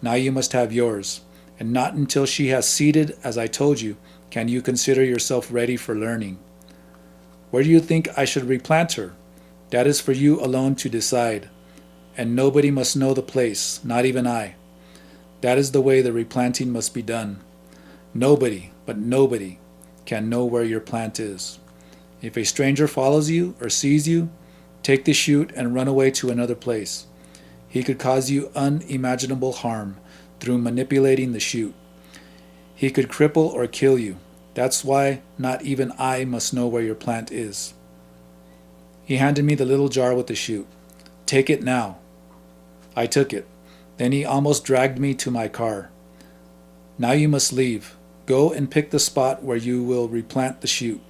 Now you must have yours. And not until she has seeded, as I told you, can you consider yourself ready for learning. Where do you think I should replant her? That is for you alone to decide. And nobody must know the place, not even I. That is the way the replanting must be done. Nobody, but nobody, can know where your plant is. If a stranger follows you or sees you, take the shoot and run away to another place. He could cause you unimaginable harm through manipulating the shoot. He could cripple or kill you. That's why not even I must know where your plant is." He handed me the little jar with the shoot. "Take it now." I took it. Then he almost dragged me to my car. "Now you must leave. Go and pick the spot where you will replant the shoot.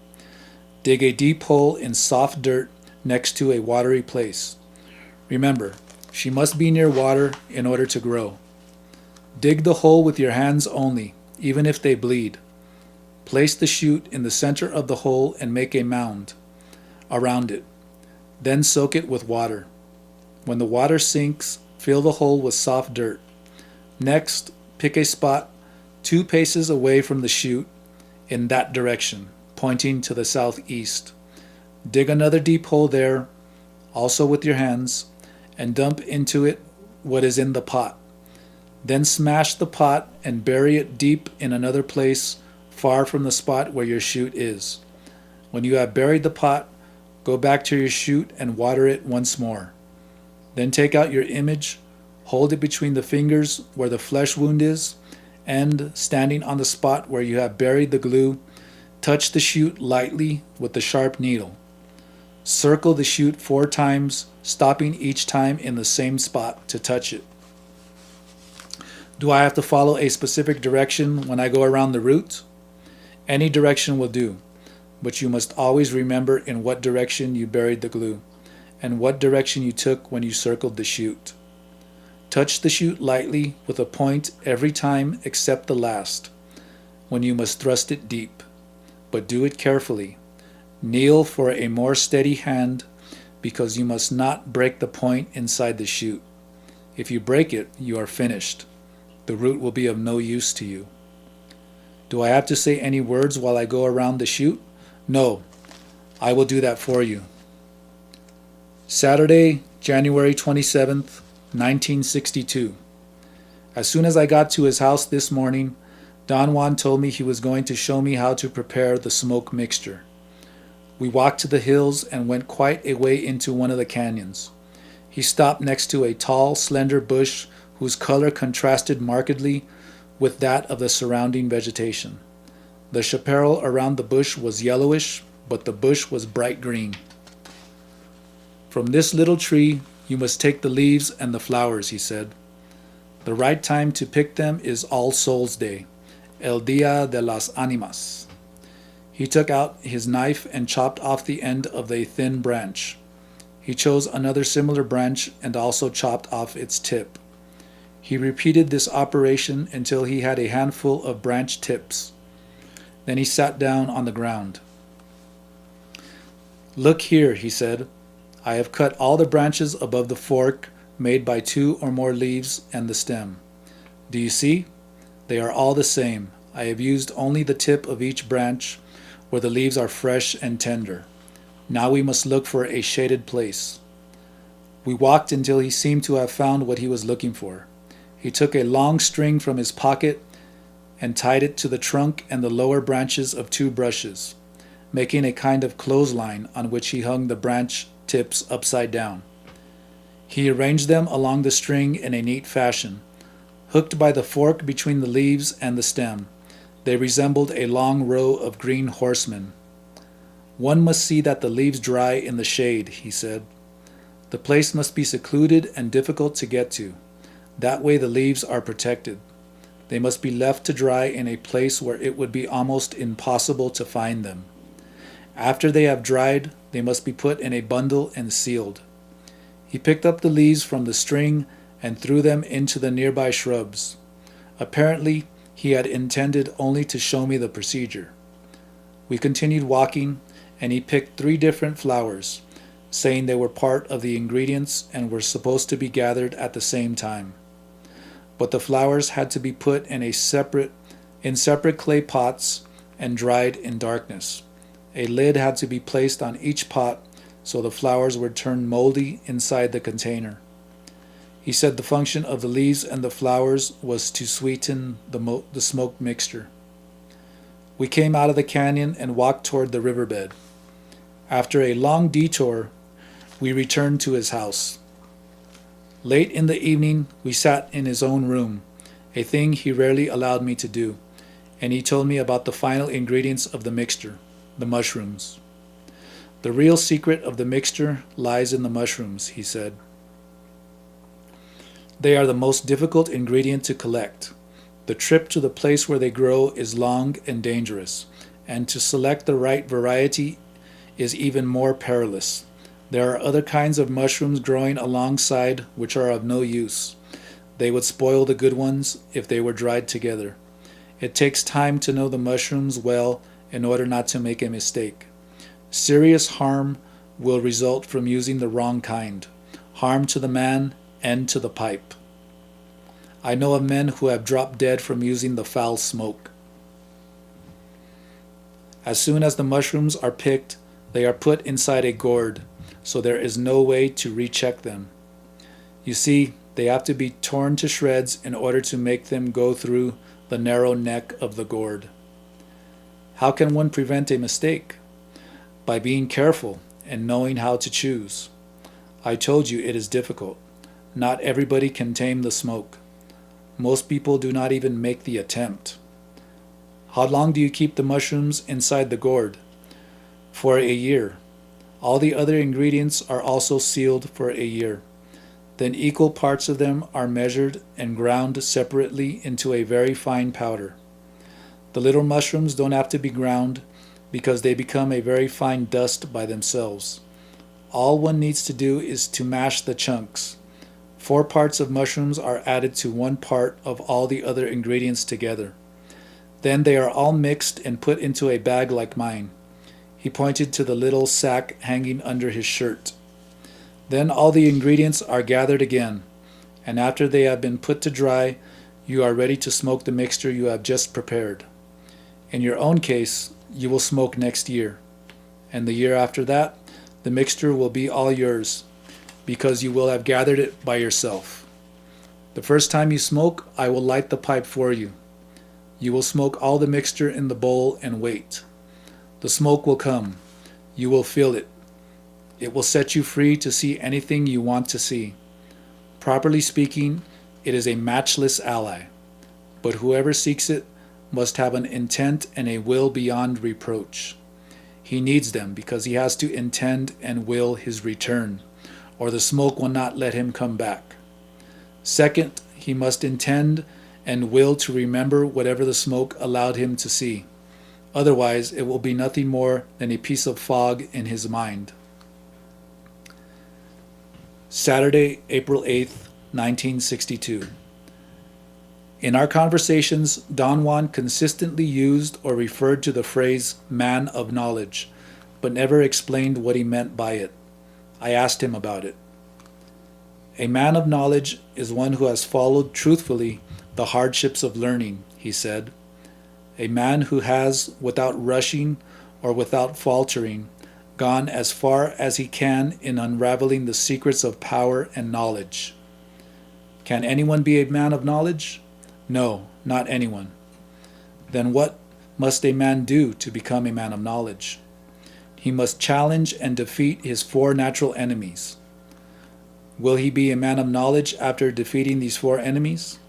Dig a deep hole in soft dirt next to a watery place. Remember, she must be near water in order to grow. Dig the hole with your hands only, even if they bleed. Place the shoot in the center of the hole and make a mound around it. Then soak it with water. When the water sinks, fill the hole with soft dirt. Next, pick a spot 2 paces away from the shoot in that direction, pointing to the southeast. Dig another deep hole there, also with your hands, and dump into it what is in the pot. Then smash the pot and bury it deep in another place far from the spot where your shoot is. When you have buried the pot, go back to your shoot and water it once more. Then take out your image, hold it between the fingers where the flesh wound is, and, standing on the spot where you have buried the glue, touch the shoot lightly with the sharp needle. Circle the shoot 4 times, stopping each time in the same spot to touch it. Do I have to follow a specific direction when I go around the root? Any direction will do, but you must always remember in what direction you buried the glue, and what direction you took when you circled the shoot. Touch the shoot lightly with a point every time except the last, when you must thrust it deep, but do it carefully. Kneel for a more steady hand, because you must not break the point inside the shoot. If you break it, you are finished. The root will be of no use to you. Do I have to say any words while I go around the shoot? No, I will do that for you. Saturday, January 27th, 1962. As soon as I got to his house this morning, Don Juan told me he was going to show me how to prepare the smoke mixture. We walked to the hills and went quite a way into one of the canyons. He stopped next to a tall, slender bush whose color contrasted markedly with that of the surrounding vegetation. The chaparral around the bush was yellowish, but the bush was bright green. From this little tree, you must take the leaves and the flowers, he said. The right time to pick them is All Souls Day, El Día de las Ánimas. He took out his knife and chopped off the end of a thin branch. He chose another similar branch and also chopped off its tip. He repeated this operation until he had a handful of branch tips. Then he sat down on the ground. Look here, he said. I have cut all the branches above the fork made by 2 or more leaves and the stem. Do you see? They are all the same. I have used only the tip of each branch where the leaves are fresh and tender. Now we must look for a shaded place. We walked until he seemed to have found what he was looking for. He took a long string from his pocket and tied it to the trunk and the lower branches of 2 brushes, making a kind of clothesline on which he hung the branch tips upside down. He arranged them along the string in a neat fashion. Hooked by the fork between the leaves and the stem, they resembled a long row of green horsemen. One must see that the leaves dry in the shade, he said. The place must be secluded and difficult to get to. That way the leaves are protected. They must be left to dry in a place where it would be almost impossible to find them. After they have dried, they must be put in a bundle and sealed. He picked up the leaves from the string and threw them into the nearby shrubs. Apparently, he had intended only to show me the procedure. We continued walking, and he picked 3 different flowers, saying they were part of the ingredients and were supposed to be gathered at the same time. But the flowers had to be put in separate clay pots and dried in darkness. A lid had to be placed on each pot so the flowers would turn moldy inside the container. He said the function of the leaves and the flowers was to sweeten the smoke mixture. We came out of the canyon and walked toward the riverbed. After a long detour, we returned to his house. Late in the evening, we sat in his own room, a thing he rarely allowed me to do, and he told me about the final ingredients of the mixture, the mushrooms. The real secret of the mixture lies in the mushrooms, he said. They are the most difficult ingredient to collect. The trip to the place where they grow is long and dangerous, and to select the right variety is even more perilous. There are other kinds of mushrooms growing alongside which are of no use. They would spoil the good ones if they were dried together. It takes time to know the mushrooms well in order not to make a mistake. Serious harm will result from using the wrong kind, harm to the man and to the pipe. I know of men who have dropped dead from using the foul smoke. As soon as the mushrooms are picked, they are put inside a gourd, so there is no way to recheck them. You see, they have to be torn to shreds in order to make them go through the narrow neck of the gourd. How can one prevent a mistake? By being careful and knowing how to choose. I told you it is difficult. Not everybody can tame the smoke. Most people do not even make the attempt. How long do you keep the mushrooms inside the gourd? For a year. All the other ingredients are also sealed for a year. Then equal parts of them are measured and ground separately into a very fine powder. The little mushrooms don't have to be ground because they become a very fine dust by themselves. All one needs to do is to mash the chunks. 4 parts of mushrooms are added to 1 part of all the other ingredients together. Then they are all mixed and put into a bag like mine. He pointed to the little sack hanging under his shirt. Then all the ingredients are gathered again, and after they have been put to dry, you are ready to smoke the mixture you have just prepared. In your own case, you will smoke next year, and the year after that, the mixture will be all yours, because you will have gathered it by yourself. The first time you smoke, I will light the pipe for you. You will smoke all the mixture in the bowl and wait. The smoke will come. You will feel it. It will set you free to see anything you want to see. Properly speaking, it is a matchless ally, but whoever seeks it must have an intent and a will beyond reproach. He needs them because he has to intend and will his return, or the smoke will not let him come back. Second, he must intend and will to remember whatever the smoke allowed him to see. Otherwise, it will be nothing more than a piece of fog in his mind. Saturday, April 8th, 1962. In our conversations, Don Juan consistently used or referred to the phrase man of knowledge, but never explained what he meant by it. I asked him about it. A man of knowledge is one who has followed truthfully the hardships of learning, he said. A man who has, without rushing or without faltering, gone as far as he can in unraveling the secrets of power and knowledge. Can anyone be a man of knowledge? No, not anyone. Then what must a man do to become a man of knowledge? He must challenge and defeat his 4 natural enemies. Will he be a man of knowledge after defeating these 4 enemies?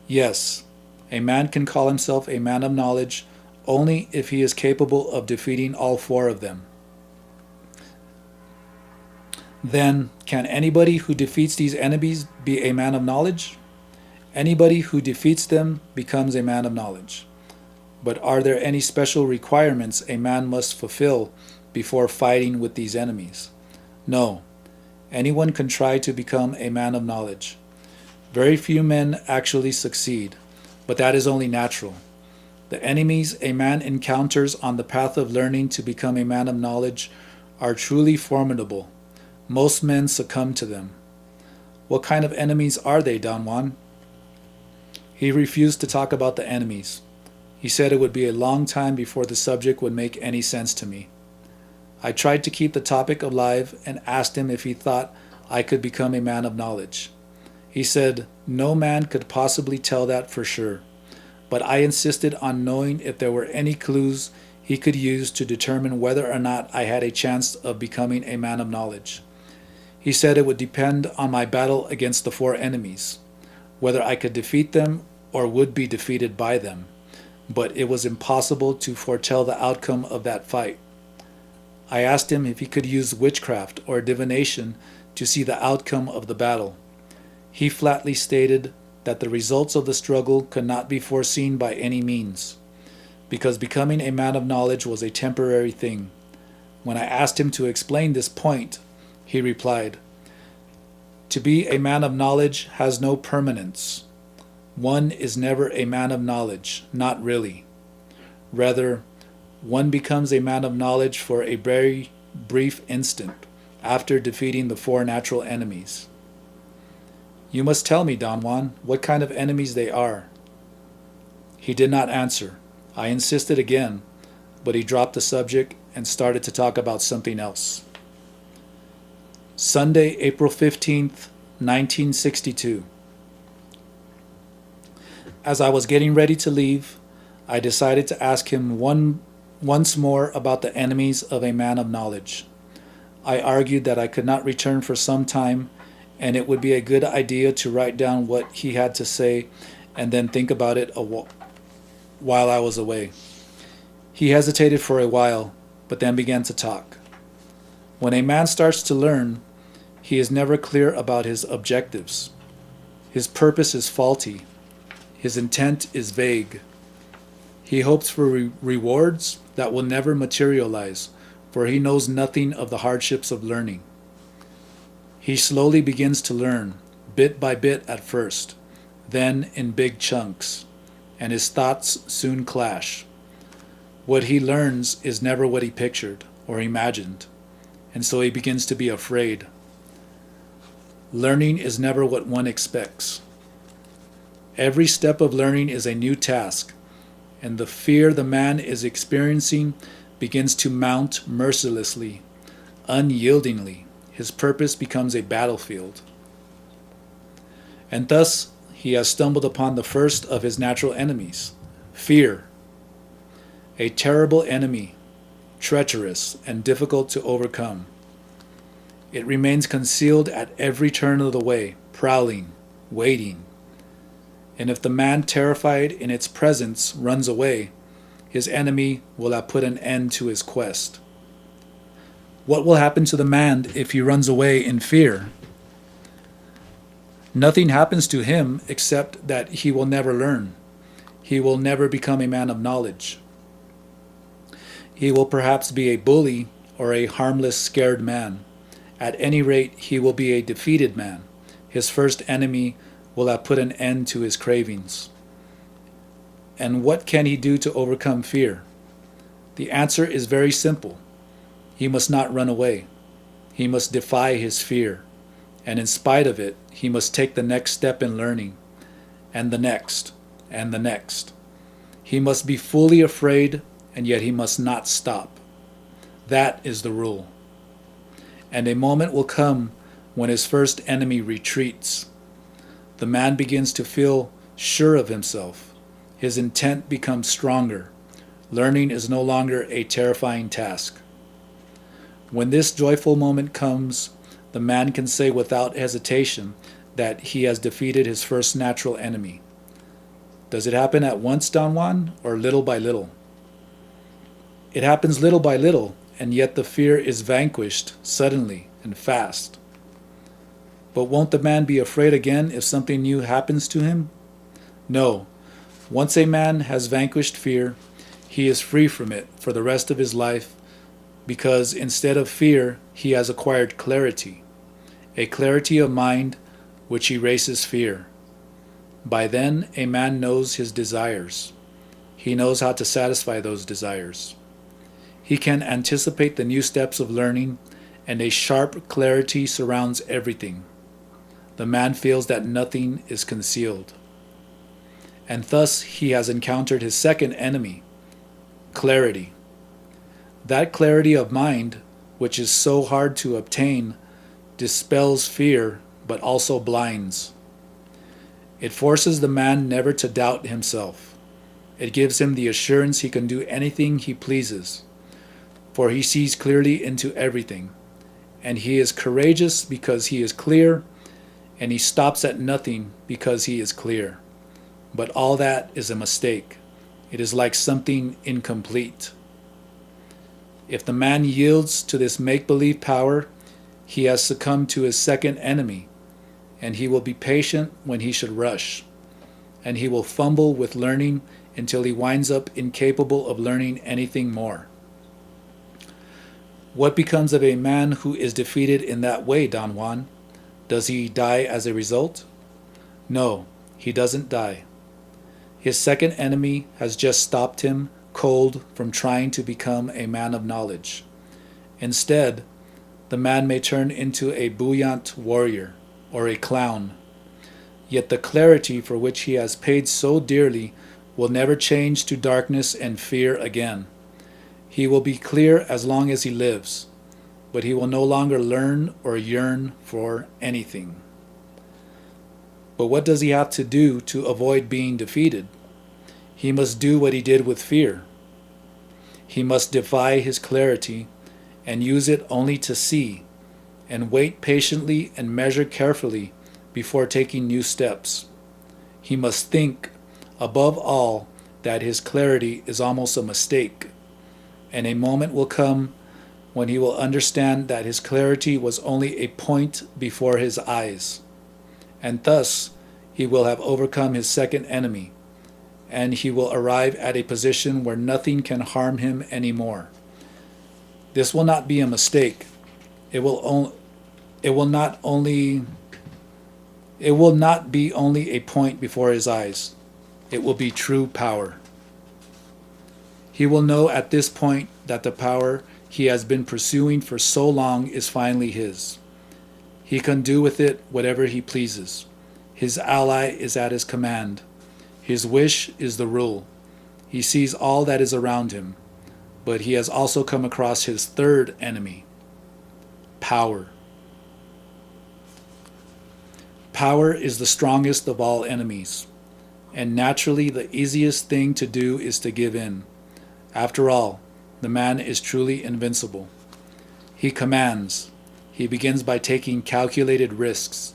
Yes, a man can call himself a man of knowledge only if he is capable of defeating all 4 of them. Then, can anybody who defeats these enemies be a man of knowledge? Anybody who defeats them becomes a man of knowledge. But are there any special requirements a man must fulfill before fighting with these enemies? No. Anyone can try to become a man of knowledge. Very few men actually succeed, but that is only natural. The enemies a man encounters on the path of learning to become a man of knowledge are truly formidable. Most men succumb to them. What kind of enemies are they, Don Juan? He refused to talk about the enemies. He said it would be a long time before the subject would make any sense to me. I tried to keep the topic alive and asked him if he thought I could become a man of knowledge. He said no man could possibly tell that for sure, but I insisted on knowing if there were any clues he could use to determine whether or not I had a chance of becoming a man of knowledge. He said it would depend on my battle against the 4 enemies, whether I could defeat them or would be defeated by them, but it was impossible to foretell the outcome of that fight. I asked him if he could use witchcraft or divination to see the outcome of the battle. He flatly stated that the results of the struggle could not be foreseen by any means, because becoming a man of knowledge was a temporary thing. When I asked him to explain this point, he replied, "To be a man of knowledge has no permanence. One is never a man of knowledge, not really. Rather, one becomes a man of knowledge for a very brief instant after defeating the 4 natural enemies." You must tell me, Don Juan, what kind of enemies they are. He did not answer. I insisted again, but he dropped the subject and started to talk about something else. Sunday, April 15th, 1962. As I was getting ready to leave, I decided to ask him one Once more about the enemies of a man of knowledge. I argued that I could not return for some time, and it would be a good idea to write down what he had to say and then think about it while I was away. He hesitated for a while, but then began to talk. When a man starts to learn, he is never clear about his objectives. His purpose is faulty. His intent is vague. He hopes for rewards that will never materialize, for he knows nothing of the hardships of learning. He slowly begins to learn, bit by bit at first, then in big chunks, and his thoughts soon clash. What he learns is never what he pictured or imagined, and so he begins to be afraid. Learning is never what one expects. Every step of learning is a new task, and the fear the man is experiencing begins to mount mercilessly, unyieldingly. His purpose becomes a battlefield. And thus he has stumbled upon the first of his natural enemies, fear. A terrible enemy, treacherous and difficult to overcome. It remains concealed at every turn of the way, prowling, waiting. And if the man, terrified in its presence, runs away, his enemy will have put an end to his quest. What will happen to the man if he runs away in fear? Nothing happens to him except that he will never learn. He will never become a man of knowledge. He will perhaps be a bully or a harmless, scared man. At any rate, he will be a defeated man. His first enemy will have put an end to his cravings. And what can he do to overcome fear? The answer is very simple. He must not run away. He must defy his fear. And in spite of it, he must take the next step in learning, and the next, and the next. He must be fully afraid, and yet he must not stop. That is the rule. And a moment will come when his first enemy retreats. The man begins to feel sure of himself. His intent becomes stronger. Learning is no longer a terrifying task. When this joyful moment comes, the man can say without hesitation that he has defeated his first natural enemy. Does it happen at once, Don Juan, or little by little? It happens little by little, and yet the fear is vanquished suddenly and fast. But won't the man be afraid again if something new happens to him? No. Once a man has vanquished fear, he is free from it for the rest of his life, because instead of fear, he has acquired clarity, a clarity of mind which erases fear. By then, a man knows his desires. He knows how to satisfy those desires. He can anticipate the new steps of learning, and a sharp clarity surrounds everything. The man feels that nothing is concealed. And thus he has encountered his second enemy, clarity. That clarity of mind, which is so hard to obtain, dispels fear, but also blinds. It forces the man never to doubt himself. It gives him the assurance he can do anything he pleases, for he sees clearly into everything, and he is courageous because he is clear, and he stops at nothing because he is clear. But all that is a mistake. It is like something incomplete. If the man yields to this make-believe power, he has succumbed to his second enemy, and he will be patient when he should rush, and he will fumble with learning until he winds up incapable of learning anything more. What becomes of a man who is defeated in that way, Don Juan? Does he die as a result? No, he doesn't die. His second enemy has just stopped him cold from trying to become a man of knowledge. Instead, the man may turn into a buoyant warrior or a clown. Yet the clarity for which he has paid so dearly will never change to darkness and fear again. He will be clear as long as he lives, but he will no longer learn or yearn for anything. But what does he have to do to avoid being defeated? He must do what he did with fear. He must defy his clarity and use it only to see, and wait patiently and measure carefully before taking new steps. He must think, above all, that his clarity is almost a mistake, and a moment will come when he will understand that his clarity was only a point before his eyes, and thus he will have overcome his second enemy, and he will arrive at a position where nothing can harm him anymore. This will not be a mistake. It will not be only a point before his eyes. It will be true power. He will know at this point that the power he has been pursuing for so long is finally his. He can do with it whatever he pleases. His ally is at his command. His wish is the rule. He sees all that is around him, but he has also come across his third enemy, power. Power is the strongest of all enemies, and naturally the easiest thing to do is to give in. After all, the man is truly invincible. He commands. He begins by taking calculated risks,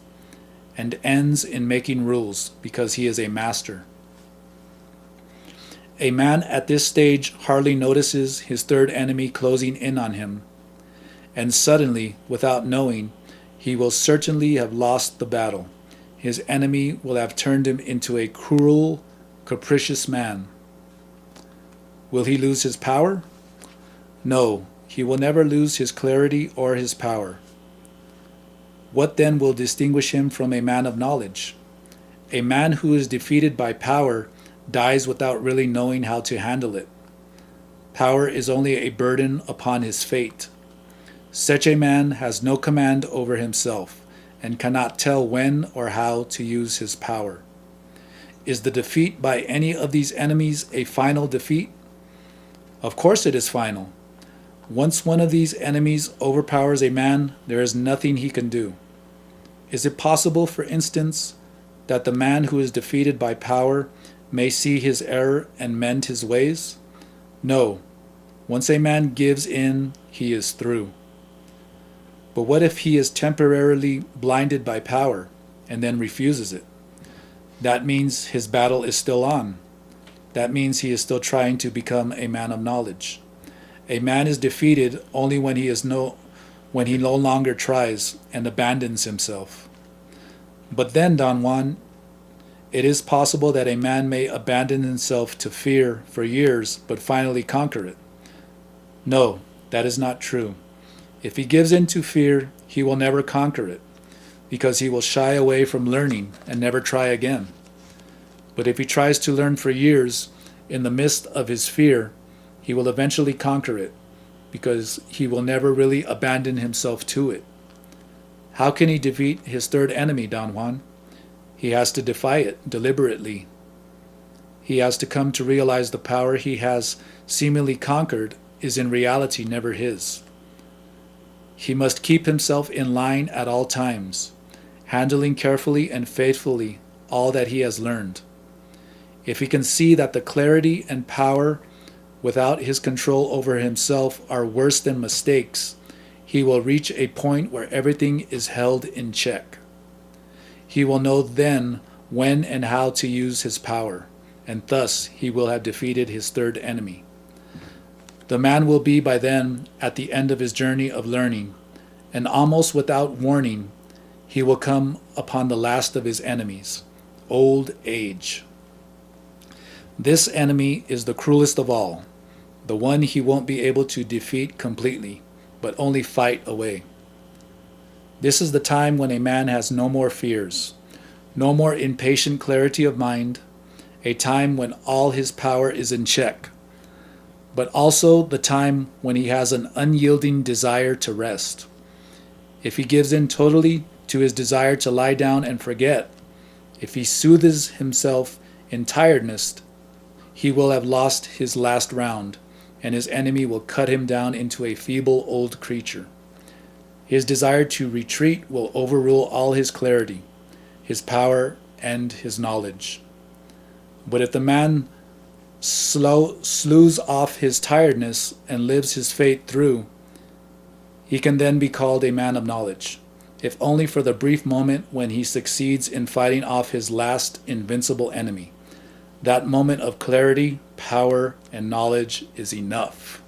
and ends in making rules because he is a master. A man at this stage hardly notices his third enemy closing in on him, and suddenly, without knowing, he will certainly have lost the battle. His enemy will have turned him into a cruel, capricious man. Will he lose his power? No, he will never lose his clarity or his power. What then will distinguish him from a man of knowledge? A man who is defeated by power dies without really knowing how to handle it. Power is only a burden upon his fate. Such a man has no command over himself and cannot tell when or how to use his power. Is the defeat by any of these enemies a final defeat? Of course it is final. Once one of these enemies overpowers a man, there is nothing he can do. Is it possible, for instance, that the man who is defeated by power may see his error and mend his ways? No. Once a man gives in, he is through. But what if he is temporarily blinded by power and then refuses it? That means his battle is still on. That means he is still trying to become a man of knowledge. A man is defeated only when he no longer tries and abandons himself. But then, Don Juan, it is possible that a man may abandon himself to fear for years, but finally conquer it. No, that is not true. If he gives in to fear, he will never conquer it, because he will shy away from learning and never try again. But if he tries to learn for years, in the midst of his fear, he will eventually conquer it, because he will never really abandon himself to it. How can he defeat his third enemy, Don Juan? He has to defy it deliberately. He has to come to realize the power he has seemingly conquered is in reality never his. He must keep himself in line at all times, handling carefully and faithfully all that he has learned. If he can see that the clarity and power without his control over himself are worse than mistakes, he will reach a point where everything is held in check. He will know then when and how to use his power, and thus he will have defeated his third enemy. The man will be by then at the end of his journey of learning, and almost without warning, he will come upon the last of his enemies, old age. This enemy is the cruelest of all, the one he won't be able to defeat completely, but only fight away. This is the time when a man has no more fears, no more impatient clarity of mind, a time when all his power is in check, but also the time when he has an unyielding desire to rest. If he gives in totally to his desire to lie down and forget, if he soothes himself in tiredness, he will have lost his last round, and his enemy will cut him down into a feeble old creature. His desire to retreat will overrule all his clarity, his power, and his knowledge. But if the man slews off his tiredness and lives his fate through, he can then be called a man of knowledge, if only for the brief moment when he succeeds in fighting off his last invincible enemy. That moment of clarity, power, and knowledge is enough.